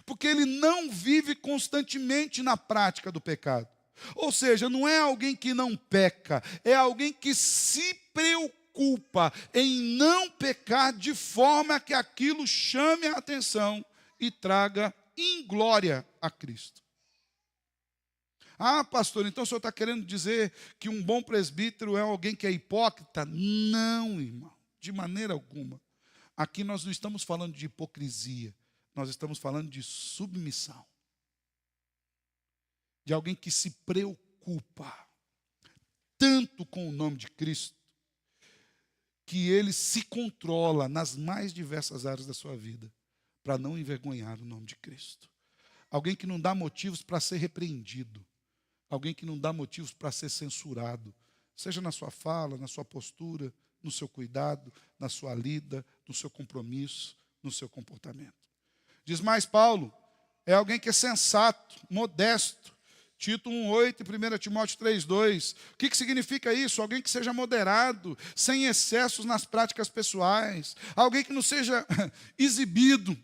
porque ele não vive constantemente na prática do pecado. Ou seja, não é alguém que não peca, é alguém que se preocupa em não pecar de forma que aquilo chame a atenção e traga inglória a Cristo. Ah, pastor, então o senhor está querendo dizer que um bom presbítero é alguém que é hipócrita? Não, irmão, de maneira alguma. Aqui nós não estamos falando de hipocrisia, nós estamos falando de submissão. De alguém que se preocupa tanto com o nome de Cristo, que ele se controla nas mais diversas áreas da sua vida, para não envergonhar o nome de Cristo. Alguém que não dá motivos para ser repreendido. Alguém que não dá motivos para ser censurado. Seja na sua fala, na sua postura, no seu cuidado, na sua lida, no seu compromisso, no seu comportamento. Diz mais Paulo, é alguém que é sensato, modesto. Tito 1,8 e 1 Timóteo 3,2. O que significa isso? Alguém que seja moderado, sem excessos nas práticas pessoais. Alguém que não seja exibido.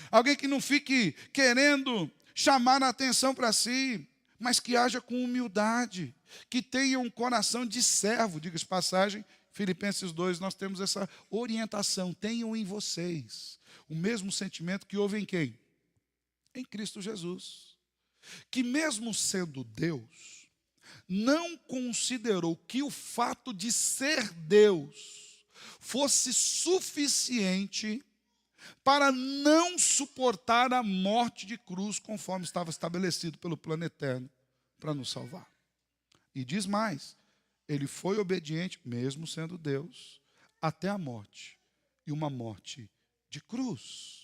Alguém que não fique querendo chamar a atenção para si, mas que haja com humildade. Que tenha um coração de servo. Diga-se passagem, Filipenses 2, nós temos essa orientação. Tenham em vocês o mesmo sentimento que houve em quem? Em Cristo Jesus, que mesmo sendo Deus, não considerou que o fato de ser Deus fosse suficiente para não suportar a morte de cruz, conforme estava estabelecido pelo plano eterno, para nos salvar. E diz mais, ele foi obediente, mesmo sendo Deus, até a morte, e uma morte de cruz.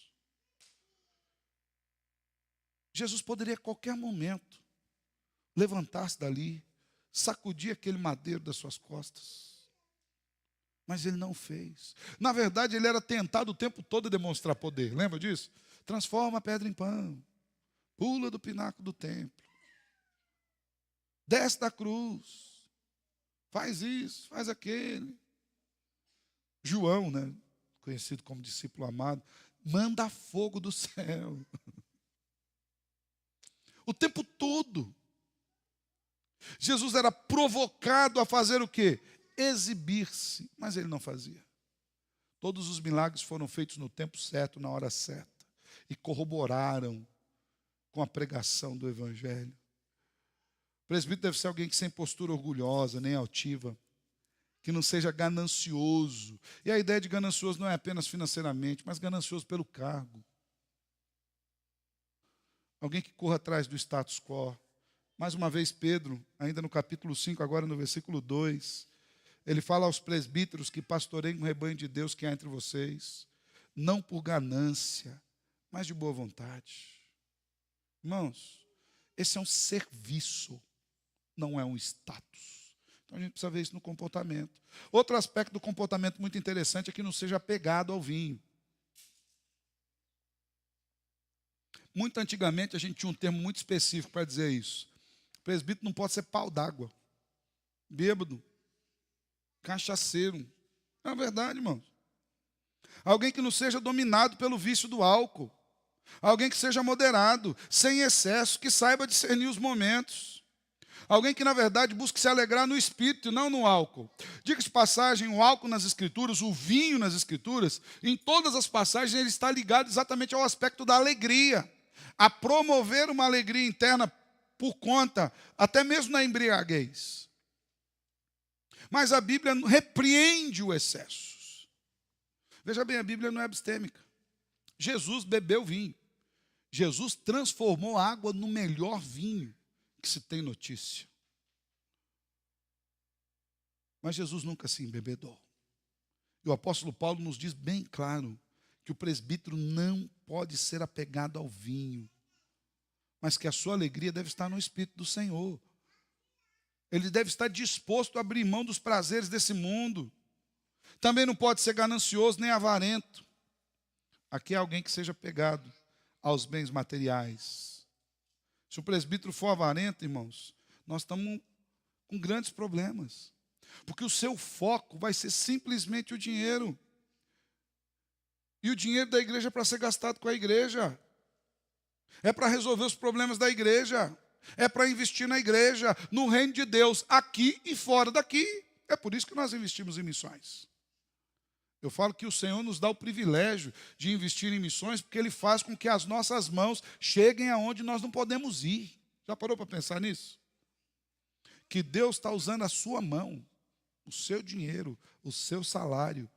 Jesus poderia a qualquer momento levantar-se dali, sacudir aquele madeiro das suas costas. Mas ele não fez. Na verdade, ele era tentado o tempo todo a demonstrar poder. Lembra disso? Transforma a pedra em pão. Pula do pináculo do templo. Desce da cruz. Faz isso, faz aquele. João, né, conhecido como discípulo amado, manda fogo do céu. O tempo todo. Jesus era provocado a fazer o quê? Exibir-se. Mas ele não fazia. Todos os milagres foram feitos no tempo certo, na hora certa. E corroboraram com a pregação do Evangelho. O presbítero deve ser alguém que sem postura orgulhosa, nem altiva. Que não seja ganancioso. E a ideia de ganancioso não é apenas financeiramente, mas ganancioso pelo cargo. Alguém que corra atrás do status quo. Mais uma vez, Pedro, ainda no capítulo 5, agora no versículo 2, ele fala aos presbíteros que pastoreiem o rebanho de Deus que há entre vocês, não por ganância, mas de boa vontade. Irmãos, esse é um serviço, não é um status. Então a gente precisa ver isso no comportamento. Outro aspecto do comportamento muito interessante é que não seja apegado ao vinho. Muito antigamente a gente tinha um termo muito específico para dizer isso. O presbítero não pode ser pau d'água, bêbado, cachaceiro. É verdade, irmãos. Alguém que não seja dominado pelo vício do álcool. Alguém que seja moderado, sem excesso, que saiba discernir os momentos. Alguém que, na verdade, busque se alegrar no espírito e não no álcool. Diga de passagem, o álcool nas Escrituras, o vinho nas Escrituras, em todas as passagens, ele está ligado exatamente ao aspecto da alegria. A promover uma alegria interna por conta, até mesmo na embriaguez. Mas a Bíblia repreende o excesso. Veja bem, a Bíblia não é abstêmica. Jesus bebeu vinho. Jesus transformou a água no melhor vinho que se tem notícia. Mas Jesus nunca se embebedou. E o apóstolo Paulo nos diz bem claro que o presbítero não pode ser apegado ao vinho, mas que a sua alegria deve estar no Espírito do Senhor. Ele deve estar disposto a abrir mão dos prazeres desse mundo. Também não pode ser ganancioso nem avarento. Aqui é alguém que seja apegado aos bens materiais. Se o presbítero for avarento, irmãos, nós estamos com grandes problemas. Porque o seu foco vai ser simplesmente o dinheiro. E o dinheiro da igreja é para ser gastado com a igreja. É para resolver os problemas da igreja. É para investir na igreja, no reino de Deus, aqui e fora daqui. É por isso que nós investimos em missões. Eu falo que o Senhor nos dá o privilégio de investir em missões, porque Ele faz com que as nossas mãos cheguem aonde nós não podemos ir. Já parou para pensar nisso? Que Deus está usando a sua mão, o seu dinheiro, o seu salário,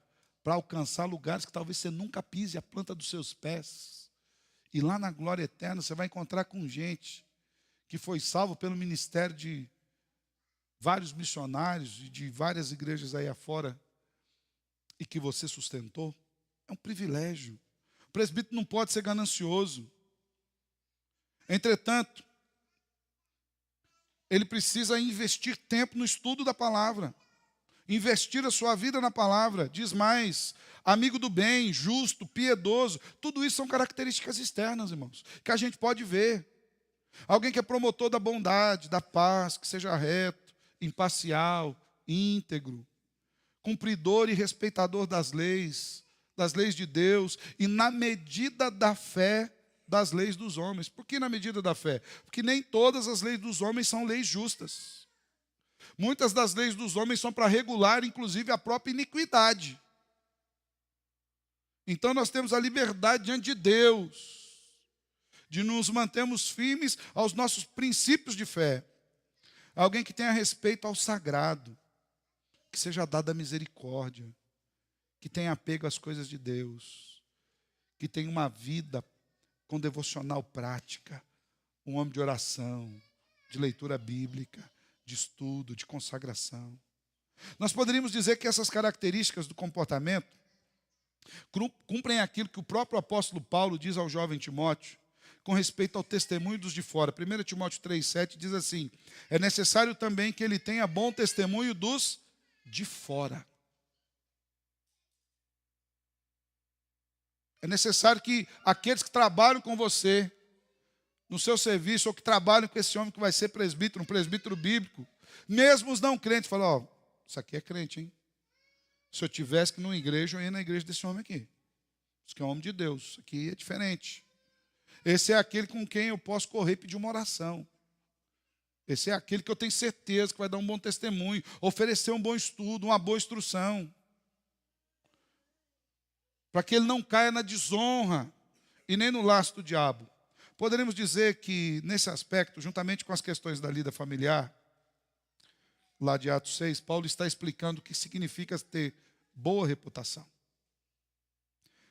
para alcançar lugares que talvez você nunca pise a planta dos seus pés. E lá na glória eterna você vai encontrar com gente que foi salvo pelo ministério de vários missionários e de várias igrejas aí afora, e que você sustentou. É um privilégio. O presbítero não pode ser ganancioso. Entretanto, ele precisa investir tempo no estudo da palavra. Investir a sua vida na palavra. Diz mais, amigo do bem, justo, piedoso. Tudo isso são características externas, irmãos, que a gente pode ver. Alguém que é promotor da bondade, da paz, que seja reto, imparcial, íntegro, cumpridor e respeitador das leis de Deus, e na medida da fé, das leis dos homens. Por que na medida da fé? Porque nem todas as leis dos homens são leis justas. Muitas das leis dos homens são para regular, inclusive, a própria iniquidade. Então nós temos a liberdade diante de Deus, de nos mantermos firmes aos nossos princípios de fé. Alguém que tenha respeito ao sagrado, que seja dada a misericórdia, que tenha apego às coisas de Deus, que tenha uma vida com devocional prática, um homem de oração, de leitura bíblica, de estudo, de consagração. Nós poderíamos dizer que essas características do comportamento cumprem aquilo que o próprio apóstolo Paulo diz ao jovem Timóteo, com respeito ao testemunho dos de fora. 1 Timóteo 3,7 diz assim: é necessário também que ele tenha bom testemunho dos de fora. É necessário que aqueles que trabalham com você, no seu serviço, ou que trabalham com esse homem que vai ser presbítero, um presbítero bíblico, mesmo os não crentes, falam, ó, isso aqui é crente, hein? Se eu tivesse que ir numa igreja, eu ia na igreja desse homem aqui. Isso aqui é um homem de Deus, isso aqui é diferente. Esse é aquele com quem eu posso correr e pedir uma oração. Esse é aquele que eu tenho certeza que vai dar um bom testemunho, oferecer um bom estudo, uma boa instrução. Para que ele não caia na desonra e nem no laço do diabo. Poderemos dizer que, nesse aspecto, juntamente com as questões da lida familiar, lá de Atos 6, Paulo está explicando o que significa ter boa reputação.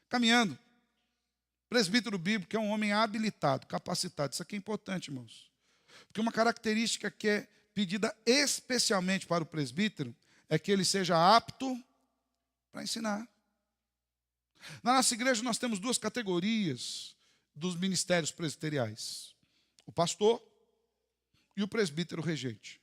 Caminhando, presbítero bíblico é um homem habilitado, capacitado. Isso aqui é importante, irmãos. Porque uma característica que é pedida especialmente para o presbítero é que ele seja apto para ensinar. Na nossa igreja nós temos duas categorias dos ministérios presbiteriais: o pastor e o presbítero regente.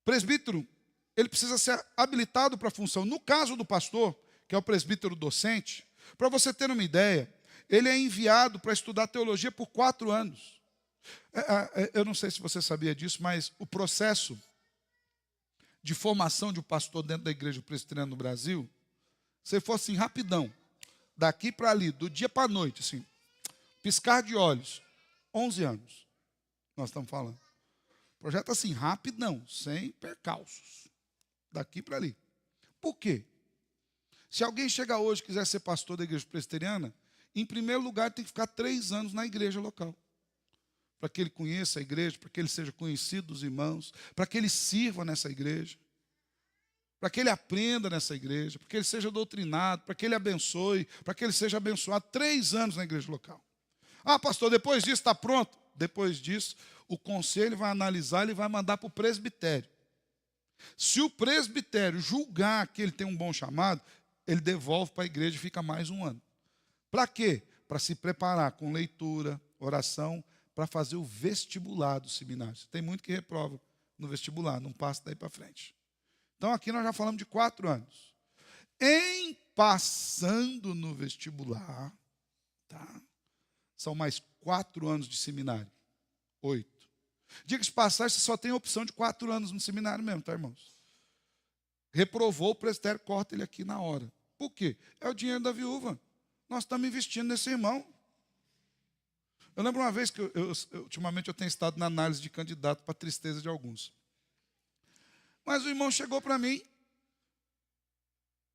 O presbítero, ele precisa ser habilitado para a função. No caso do pastor, que é o presbítero docente, para você ter uma ideia, ele é enviado para estudar teologia por 4 anos. Eu não sei se você sabia disso, mas o processo de formação de um pastor dentro da igreja presbiteriana no Brasil, se fosse assim, rapidão, daqui para ali, do dia para a noite, assim, piscar de olhos, 11 anos, nós estamos falando. Projeto assim, rapidão, sem percalços, daqui para ali. Por quê? Se alguém chegar hoje e quiser ser pastor da igreja presbiteriana, em primeiro lugar tem que ficar 3 anos na igreja local. Para que ele conheça a igreja, para que ele seja conhecido dos irmãos, para que ele sirva nessa igreja, para que ele aprenda nessa igreja, para que ele seja doutrinado, para que ele abençoe, para que ele seja abençoado. 3 anos na igreja local. Ah, pastor, depois disso está pronto? Depois disso, o conselho vai analisar e vai mandar para o presbitério. Se o presbitério julgar que ele tem um bom chamado, ele devolve para a igreja e fica mais 1 ano. Para quê? Para se preparar com leitura, oração, para fazer o vestibular do seminário. Tem muito que reprova no vestibular, não passa daí para frente. Então aqui nós já falamos de 4 anos. Em passando no vestibular, tá? São mais 4 anos de seminário. 8. Diga-se de passagem, você só tem a opção de 4 anos no seminário mesmo, tá, irmãos? Reprovou, o presbitério corta ele aqui na hora. Por quê? É o dinheiro da viúva. Nós estamos investindo nesse irmão. Eu lembro uma vez que ultimamente eu tenho estado na análise de candidato para a tristeza de alguns. Mas o irmão chegou para mim,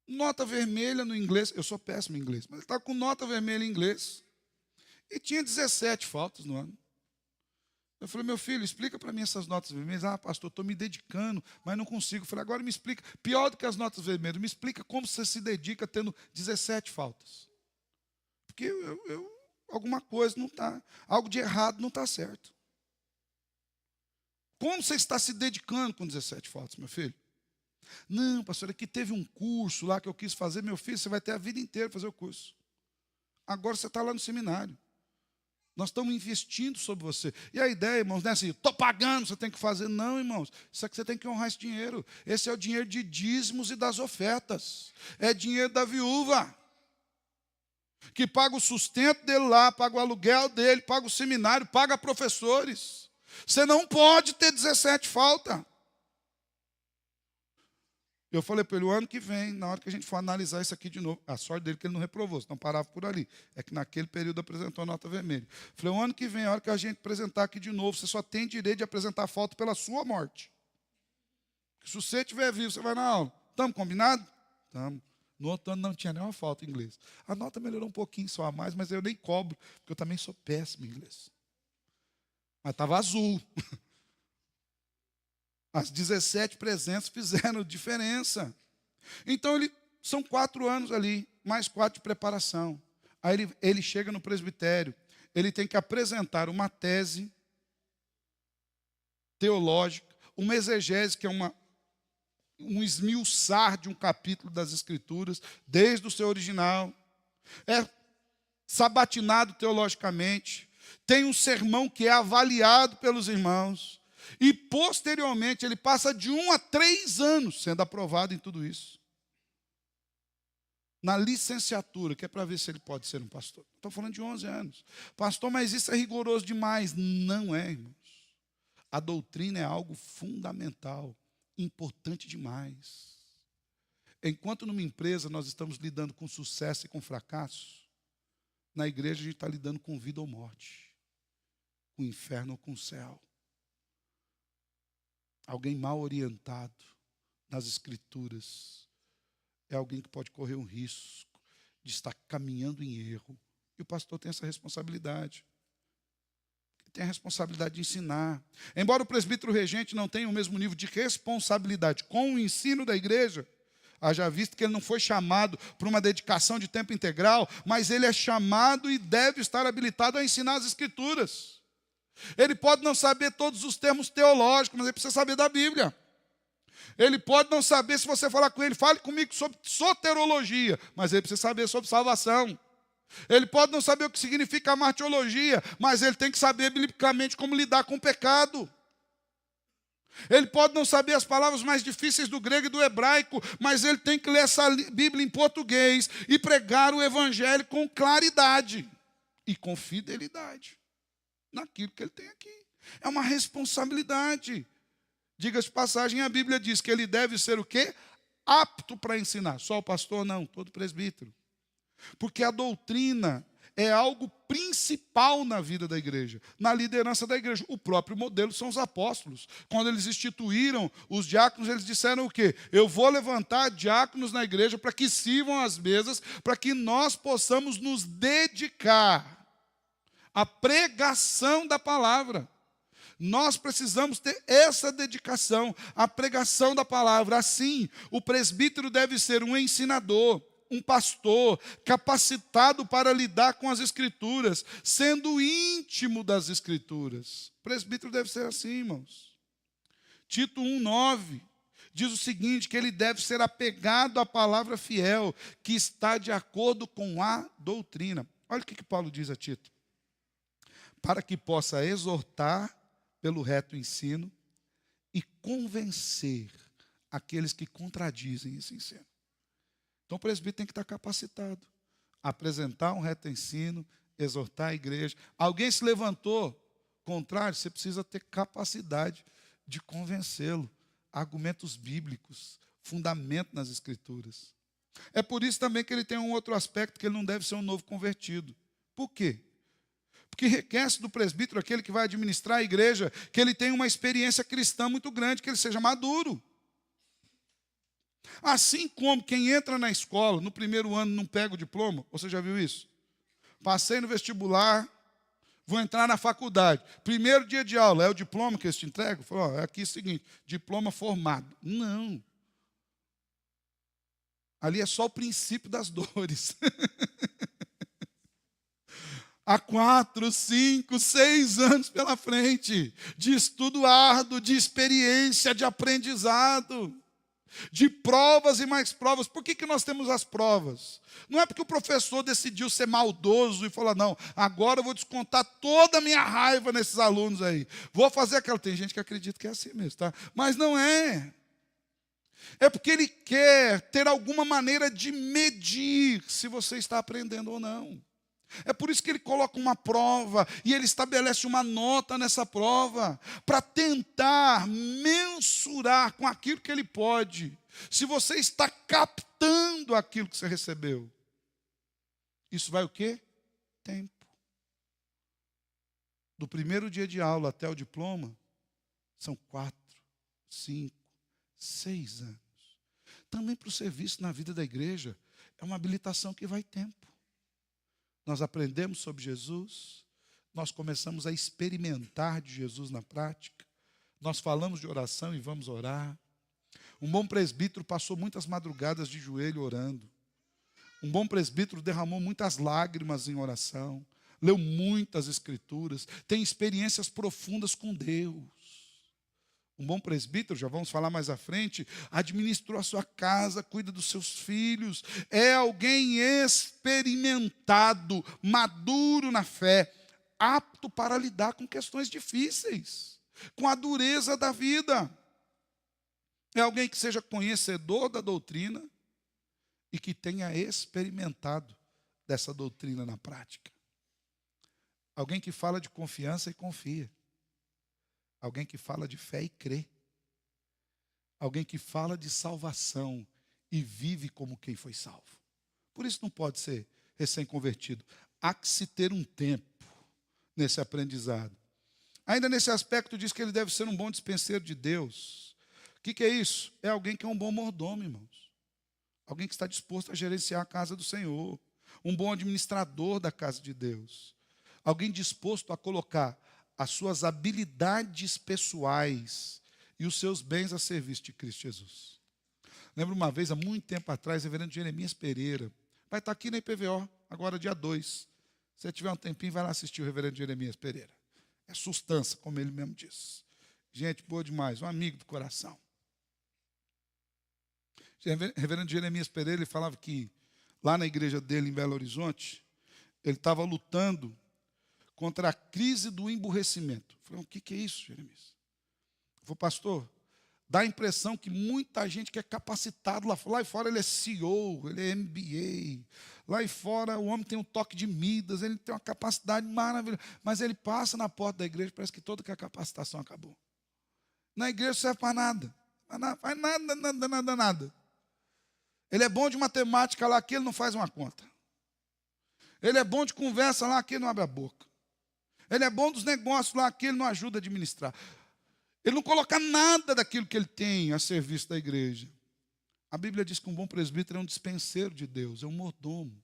nota vermelha no inglês, eu sou péssimo em inglês, mas ele estava com nota vermelha em inglês e tinha 17 faltas no ano. Eu falei, meu filho, explica para mim essas notas vermelhas. Ah, pastor, estou me dedicando, mas não consigo. Eu falei, agora me explica, pior do que as notas vermelhas, me explica como você se dedica tendo 17 faltas. Porque alguma coisa não está, algo de errado não está certo. Como você está se dedicando com 17 faltas, meu filho? Não, pastor, aqui teve um curso lá que eu quis fazer. Meu filho, você vai ter a vida inteira para fazer o curso. Agora você está lá no seminário. Nós estamos investindo sobre você. E a ideia, irmãos, não é assim, estou pagando, você tem que fazer. Não, irmãos, isso aqui você tem que honrar esse dinheiro. Esse é o dinheiro de dízimos e das ofertas. É dinheiro da viúva, que paga o sustento dele lá, paga o aluguel dele, paga o seminário, paga professores. Você não pode ter 17 falta. Eu falei para ele, o ano que vem, na hora que a gente for analisar isso aqui de novo, a sorte dele é que ele não reprovou, senão parava por ali. É que naquele período apresentou a nota vermelha. Eu falei, o ano que vem, a hora que a gente apresentar aqui de novo, você só tem direito de apresentar falta pela sua morte. Se você estiver vivo, você vai na aula. Estamos combinados? Estamos. No outro ano não tinha nenhuma falta em inglês. A nota melhorou um pouquinho só a mais, mas eu nem cobro, porque eu também sou péssimo em inglês. Mas estava azul. As 17 presenças fizeram diferença. Então, são 4 anos ali, mais 4 de preparação. Aí ele chega no presbitério, ele tem que apresentar uma tese teológica, uma exegese, que é um esmiuçar de um capítulo das Escrituras, desde o seu original. É sabatinado teologicamente. Tem um sermão que é avaliado pelos irmãos. E, posteriormente, ele passa de 1 a 3 anos sendo aprovado em tudo isso. Na licenciatura, que é para ver se ele pode ser um pastor. Estou falando de 11 anos. Pastor, mas isso é rigoroso demais. Não é, irmãos. A doutrina é algo fundamental, importante demais. Enquanto numa empresa nós estamos lidando com sucesso e com fracasso, na igreja a gente está lidando com vida ou morte, com o inferno ou com o céu. Alguém mal orientado nas Escrituras é alguém que pode correr um risco de estar caminhando em erro. E o pastor tem essa responsabilidade. Ele tem a responsabilidade de ensinar. Embora o presbítero regente não tenha o mesmo nível de responsabilidade com o ensino da igreja, haja visto que ele não foi chamado para uma dedicação de tempo integral, mas ele é chamado e deve estar habilitado a ensinar as Escrituras. Ele pode não saber todos os termos teológicos, mas ele precisa saber da Bíblia. Ele pode não saber, se você falar com ele, fale comigo sobre soterologia, mas ele precisa saber sobre salvação. Ele pode não saber o que significa martiologia, mas ele tem que saber biblicamente como lidar com o pecado. Ele pode não saber as palavras mais difíceis do grego e do hebraico, mas ele tem que ler essa Bíblia em português e pregar o evangelho com claridade e com fidelidade naquilo que ele tem aqui. É uma responsabilidade. Diga-se de passagem, a Bíblia diz que ele deve ser o quê? Apto para ensinar. Só o pastor não, todo presbítero. Porque a doutrina é algo principal na vida da igreja, na liderança da igreja. O próprio modelo são os apóstolos. Quando eles instituíram os diáconos, eles disseram o quê? Eu vou levantar diáconos na igreja para que sirvam as mesas, para que nós possamos nos dedicar à pregação da palavra. Nós precisamos ter essa dedicação à pregação da palavra. Assim, o presbítero deve ser um ensinador, um pastor capacitado para lidar com as Escrituras, sendo íntimo das Escrituras. O presbítero deve ser assim, irmãos. Tito 1,9 diz o seguinte, que ele deve ser apegado à palavra fiel, que está de acordo com a doutrina. Olha o que Paulo diz a Tito. Para que possa exortar pelo reto ensino e convencer aqueles que contradizem esse ensino. Então o presbítero tem que estar capacitado a apresentar um reto ensino, exortar a igreja. Alguém se levantou contrário, você precisa ter capacidade de convencê-lo. Argumentos bíblicos, fundamento nas Escrituras. É por isso também que ele tem um outro aspecto, que ele não deve ser um novo convertido. Por quê? Porque requer do presbítero, aquele que vai administrar a igreja, que ele tenha uma experiência cristã muito grande, que ele seja maduro. Assim como quem entra na escola, no primeiro ano não pega o diploma, você já viu isso? Passei no vestibular, vou entrar na faculdade. Primeiro dia de aula, é o diploma que eles te entregam? Falou, é aqui o seguinte, diploma formado. Não. Ali é só o princípio das dores. Há 4, 5, 6 anos pela frente, de estudo árduo, de experiência, de aprendizado, de provas e mais provas. Por que nós temos as provas? Não é porque o professor decidiu ser maldoso e falou, não, agora eu vou descontar toda a minha raiva nesses alunos aí. Vou fazer aquela... Tem gente que acredita que é assim mesmo, tá? Mas não é. É porque ele quer ter alguma maneira de medir se você está aprendendo ou não. É por isso que ele coloca uma prova e ele estabelece uma nota nessa prova para tentar mensurar com aquilo que ele pode, se você está captando aquilo que você recebeu. Isso vai o quê? Tempo. Do primeiro dia de aula até o diploma, são 4, 5, 6 anos. Também para o serviço na vida da igreja, é uma habilitação que vai tempo. Nós aprendemos sobre Jesus, nós começamos a experimentar de Jesus na prática, nós falamos de oração e vamos orar. Um bom presbítero passou muitas madrugadas de joelho orando. Um bom presbítero derramou muitas lágrimas em oração, leu muitas escrituras, tem experiências profundas com Deus. Um bom presbítero, já vamos falar mais à frente, administrou a sua casa, cuida dos seus filhos, é alguém experimentado, maduro na fé, apto para lidar com questões difíceis, com a dureza da vida. É alguém que seja conhecedor da doutrina e que tenha experimentado dessa doutrina na prática. Alguém que fala de confiança e confia. Alguém que fala de fé e crê. Alguém que fala de salvação e vive como quem foi salvo. Por isso não pode ser recém-convertido. Há que se ter um tempo nesse aprendizado. Ainda nesse aspecto diz que ele deve ser um bom dispenseiro de Deus. O que é isso? É alguém que é um bom mordomo, irmãos. Alguém que está disposto a gerenciar a casa do Senhor. Um bom administrador da casa de Deus. Alguém disposto a colocar as suas habilidades pessoais e os seus bens a serviço de Cristo Jesus. Lembro uma vez, há muito tempo atrás, o reverendo Jeremias Pereira, vai estar aqui na IPVO, agora dia 2. Se você tiver um tempinho, vai lá assistir o reverendo Jeremias Pereira. É sustância, como ele mesmo diz. Gente boa demais, um amigo do coração. Reverendo Jeremias Pereira, ele falava que lá na igreja dele em Belo Horizonte, ele estava lutando contra a crise do emburrecimento. Eu falei, o que é isso, Jeremias? Ele falou, pastor, dá a impressão que muita gente que é capacitado lá fora ele é CEO, ele é MBA, lá fora o homem tem um toque de Midas, ele tem uma capacidade maravilhosa, mas ele passa na porta da igreja, parece que toda a capacitação acabou. Na igreja não serve para nada, faz nada. Ele é bom de matemática lá, aqui ele não faz uma conta. Ele é bom de conversa lá, aqui ele não abre a boca. Ele é bom dos negócios lá, aqui ele não ajuda a administrar. Ele não coloca nada daquilo que ele tem a serviço da igreja. A Bíblia diz que um bom presbítero é um dispenseiro de Deus, é um mordomo.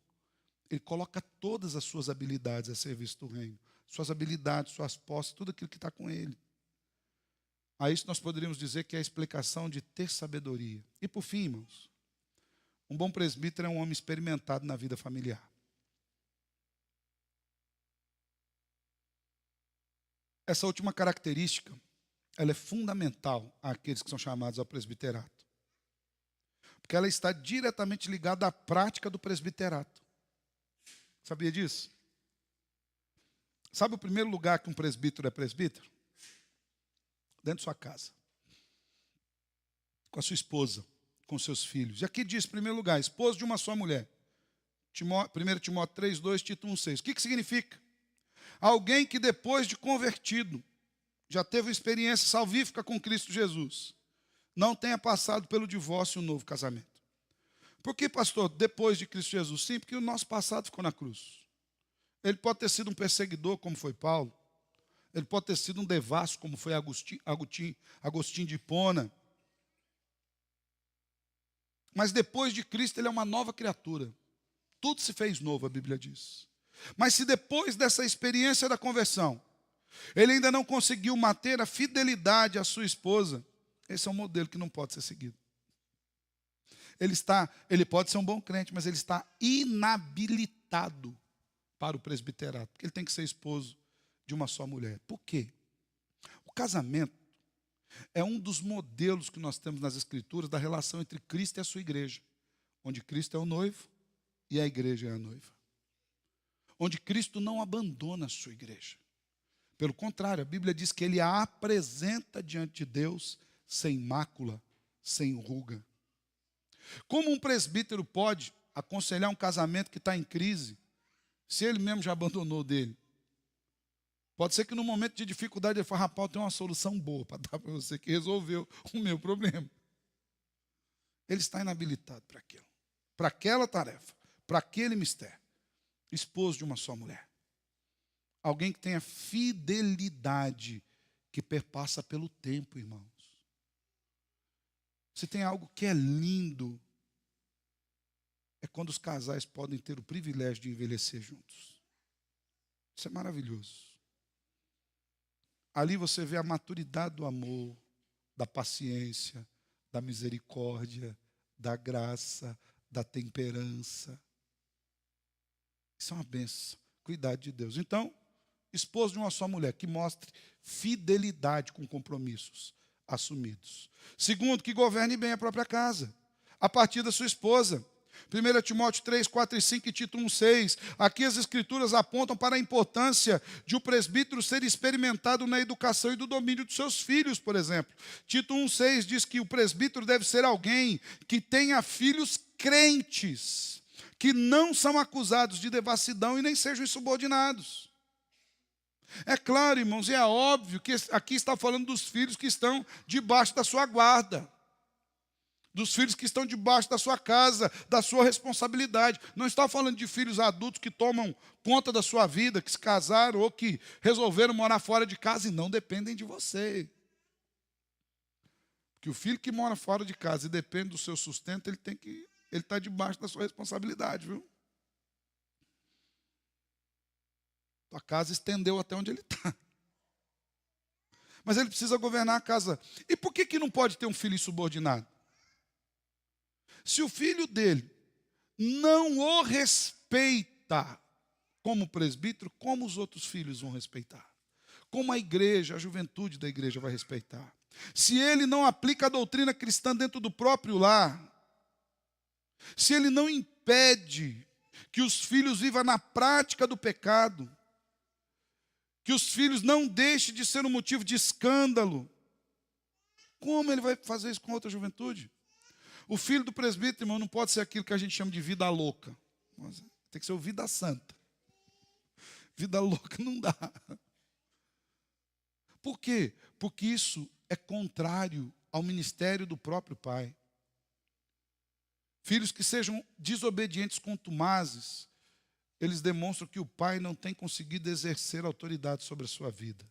Ele coloca todas as suas habilidades a serviço do reino. Suas habilidades, suas posses, tudo aquilo que está com ele. A isso nós poderíamos dizer que é a explicação de ter sabedoria. E por fim, irmãos, um bom presbítero é um homem experimentado na vida familiar. Essa última característica, ela é fundamental àqueles que são chamados ao presbiterato. Porque ela está diretamente ligada à prática do presbiterato. Sabia disso? Sabe o primeiro lugar que um presbítero é presbítero? Dentro de sua casa. Com a sua esposa, com seus filhos. E aqui diz, em primeiro lugar, esposo de uma só mulher. 1 Timóteo 3:2, Tito 1:6. O que significa? Alguém que depois de convertido, já teve experiência salvífica com Cristo Jesus, não tenha passado pelo divórcio e um novo casamento. Por que, pastor, depois de Cristo Jesus? Sim, porque o nosso passado ficou na cruz. Ele pode ter sido um perseguidor, como foi Paulo. Ele pode ter sido um devasso, como foi Agostinho de Hipona. Mas depois de Cristo, ele é uma nova criatura. Tudo se fez novo, a Bíblia diz. Mas se depois dessa experiência da conversão, ele ainda não conseguiu manter a fidelidade à sua esposa, esse é um modelo que não pode ser seguido. Ele pode ser um bom crente, mas ele está inabilitado para o presbiterato, porque ele tem que ser esposo de uma só mulher. Por quê? O casamento é um dos modelos que nós temos nas Escrituras da relação entre Cristo e a sua igreja, onde Cristo é o noivo e a igreja é a noiva. Onde Cristo não abandona a sua igreja. Pelo contrário, a Bíblia diz que ele a apresenta diante de Deus sem mácula, sem ruga. Como um presbítero pode aconselhar um casamento que está em crise, se ele mesmo já abandonou dele? Pode ser que no momento de dificuldade ele fale, rapaz, eu tenho uma solução boa para dar para você que resolveu o meu problema. Ele está inabilitado para aquilo, para aquela tarefa, para aquele mistério. Esposo de uma só mulher. Alguém que tenha fidelidade que perpassa pelo tempo, irmãos. Se tem algo que é lindo, é quando os casais podem ter o privilégio de envelhecer juntos. Isso é maravilhoso. Ali você vê a maturidade do amor, da paciência, da misericórdia, da graça, da temperança. Isso é uma bênção, cuidado de Deus. Então, esposo de uma só mulher, que mostre fidelidade com compromissos assumidos. Segundo, que governe bem a própria casa, a partir da sua esposa. 1 Timóteo 3, 4 e 5 e Tito 1, 6. Aqui as Escrituras apontam para a importância de o presbítero ser experimentado na educação e do domínio dos seus filhos, por exemplo. Tito 1, 6 diz que o presbítero deve ser alguém que tenha filhos crentes, que não são acusados de devassidão e nem sejam insubordinados. É claro, irmãos, e é óbvio que aqui está falando dos filhos que estão debaixo da sua guarda, dos filhos que estão debaixo da sua casa, da sua responsabilidade. Não está falando de filhos adultos que tomam conta da sua vida, que se casaram ou que resolveram morar fora de casa e não dependem de você. Porque o filho que mora fora de casa e depende do seu sustento, ele está debaixo da sua responsabilidade, viu? A casa estendeu até onde ele está. Mas ele precisa governar a casa. E por que não pode ter um filho insubordinado? Se o filho dele não o respeita como presbítero, como os outros filhos vão respeitar? Como a igreja, a juventude da igreja vai respeitar? Se ele não aplica a doutrina cristã dentro do próprio lar, se Ele não impede que os filhos vivam na prática do pecado, que os filhos não deixem de ser um motivo de escândalo, como Ele vai fazer isso com outra juventude? O filho do presbítero, irmão, não pode ser aquilo que a gente chama de vida louca. Tem que ser o vida santa. Vida louca não dá. Por quê? Porque isso é contrário ao ministério do próprio pai. Filhos que sejam desobedientes, contumazes, eles demonstram que o pai não tem conseguido exercer autoridade sobre a sua vida.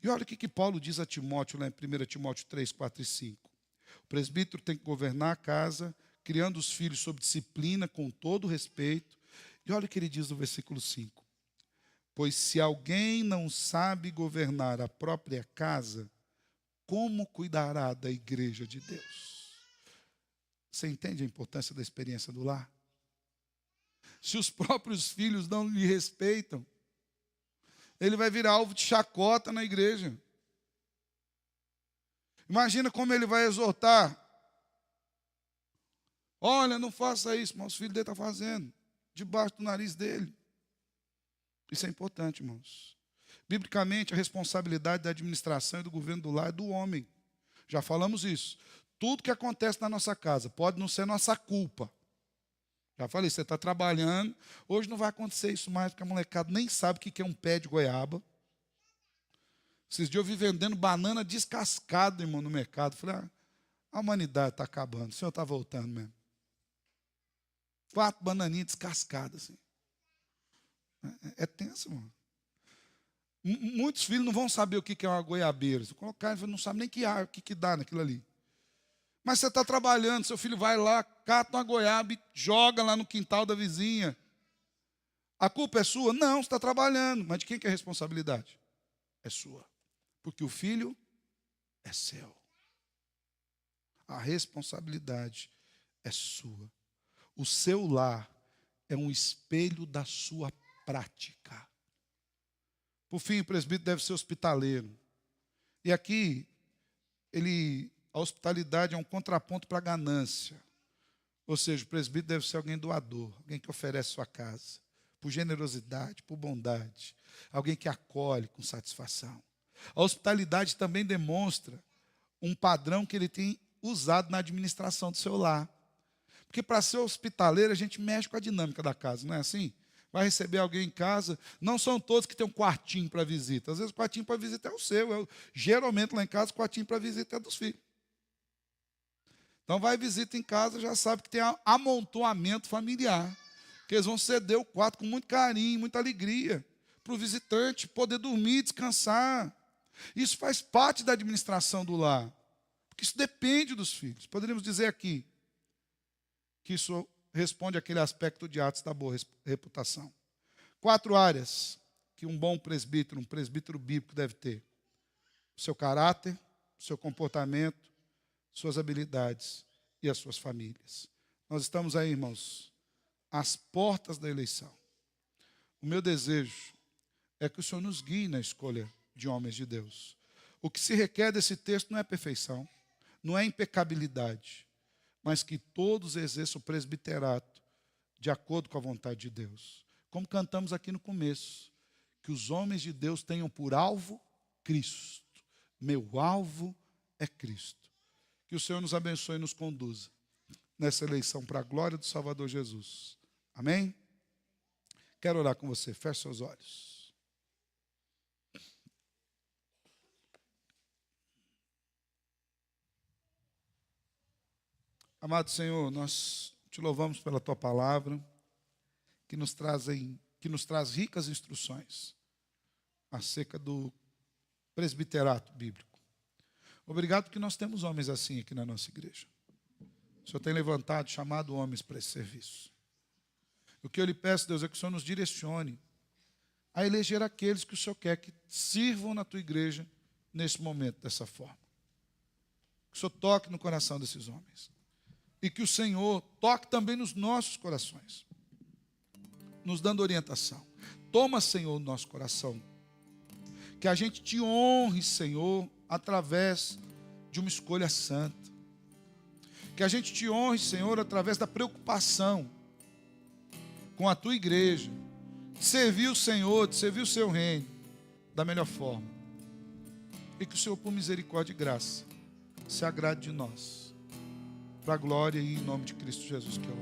E olha o que Paulo diz a Timóteo, lá em 1 Timóteo 3, 4 e 5. O presbítero tem que governar a casa, criando os filhos sob disciplina, com todo respeito. E olha o que ele diz no versículo 5. Pois se alguém não sabe governar a própria casa, como cuidará da igreja de Deus? Você entende a importância da experiência do lar? Se os próprios filhos não lhe respeitam, ele vai virar alvo de chacota na igreja. Imagina como ele vai exortar. Olha, não faça isso, mas os filhos dele estão fazendo, debaixo do nariz dele. Isso é importante, irmãos. Biblicamente, a responsabilidade da administração e do governo do lar é do homem. Já falamos isso. Tudo que acontece na nossa casa pode não ser nossa culpa. Já falei, você está trabalhando, hoje não vai acontecer isso mais, porque a molecada nem sabe o que é um pé de goiaba. Esses dias eu vi vendendo banana descascada, irmão, no mercado. Falei, a humanidade está acabando, o senhor está voltando mesmo. 4 bananinhas descascadas, assim. É tenso, irmão. Muitos filhos não vão saber o que é uma goiabeira. Se colocar, não sabe nem o que dá naquilo ali. Mas você está trabalhando, seu filho vai lá, cata uma goiaba e joga lá no quintal da vizinha. A culpa é sua? Não, você está trabalhando. Mas de quem que é a responsabilidade? É sua. Porque o filho é seu. A responsabilidade é sua. O seu lar é um espelho da sua prática. Por fim, o presbítero deve ser hospitaleiro. E aqui, a hospitalidade é um contraponto para a ganância. Ou seja, o presbítero deve ser alguém doador, alguém que oferece sua casa, por generosidade, por bondade, alguém que acolhe com satisfação. A hospitalidade também demonstra um padrão que ele tem usado na administração do seu lar. Porque para ser hospitaleiro, a gente mexe com a dinâmica da casa, não é assim? Vai receber alguém em casa, não são todos que têm um quartinho para visita. Às vezes o quartinho para visita é o seu. Geralmente lá em casa, o quartinho para visita é dos filhos. Então vai visita em casa, já sabe que tem amontoamento familiar. Que eles vão ceder o quarto com muito carinho, muita alegria, para o visitante poder dormir, descansar. Isso faz parte da administração do lar. Porque isso depende dos filhos. Poderíamos dizer aqui que isso responde àquele aspecto de Atos da boa reputação. 4 áreas que um bom presbítero, um presbítero bíblico deve ter. O seu caráter, o seu comportamento, suas habilidades e as suas famílias. Nós estamos aí, irmãos, às portas da eleição. O meu desejo é que o Senhor nos guie na escolha de homens de Deus. O que se requer desse texto não é perfeição, não é impecabilidade, mas que todos exerçam o presbiterato de acordo com a vontade de Deus. Como cantamos aqui no começo, que os homens de Deus tenham por alvo Cristo. Meu alvo é Cristo. Que o Senhor nos abençoe e nos conduza nessa eleição para a glória do Salvador Jesus. Amém? Quero orar com você. Feche seus olhos. Amado Senhor, nós te louvamos pela tua palavra, que nos traz ricas instruções acerca do presbiterato bíblico. Obrigado porque nós temos homens assim aqui na nossa igreja. O Senhor tem levantado, chamado homens para esse serviço. O que eu lhe peço, Deus, é que o Senhor nos direcione a eleger aqueles que o Senhor quer que sirvam na tua igreja nesse momento, dessa forma. Que o Senhor toque no coração desses homens. E que o Senhor toque também nos nossos corações, nos dando orientação. Toma, Senhor, o nosso coração. Que a gente te honre, Senhor, através de uma escolha santa. Que a gente te honre, Senhor, através da preocupação com a tua igreja, de servir o Senhor, de servir o seu reino da melhor forma. E que o Senhor, por misericórdia e graça, se agrade de nós, para a glória e em nome de Cristo Jesus, que é o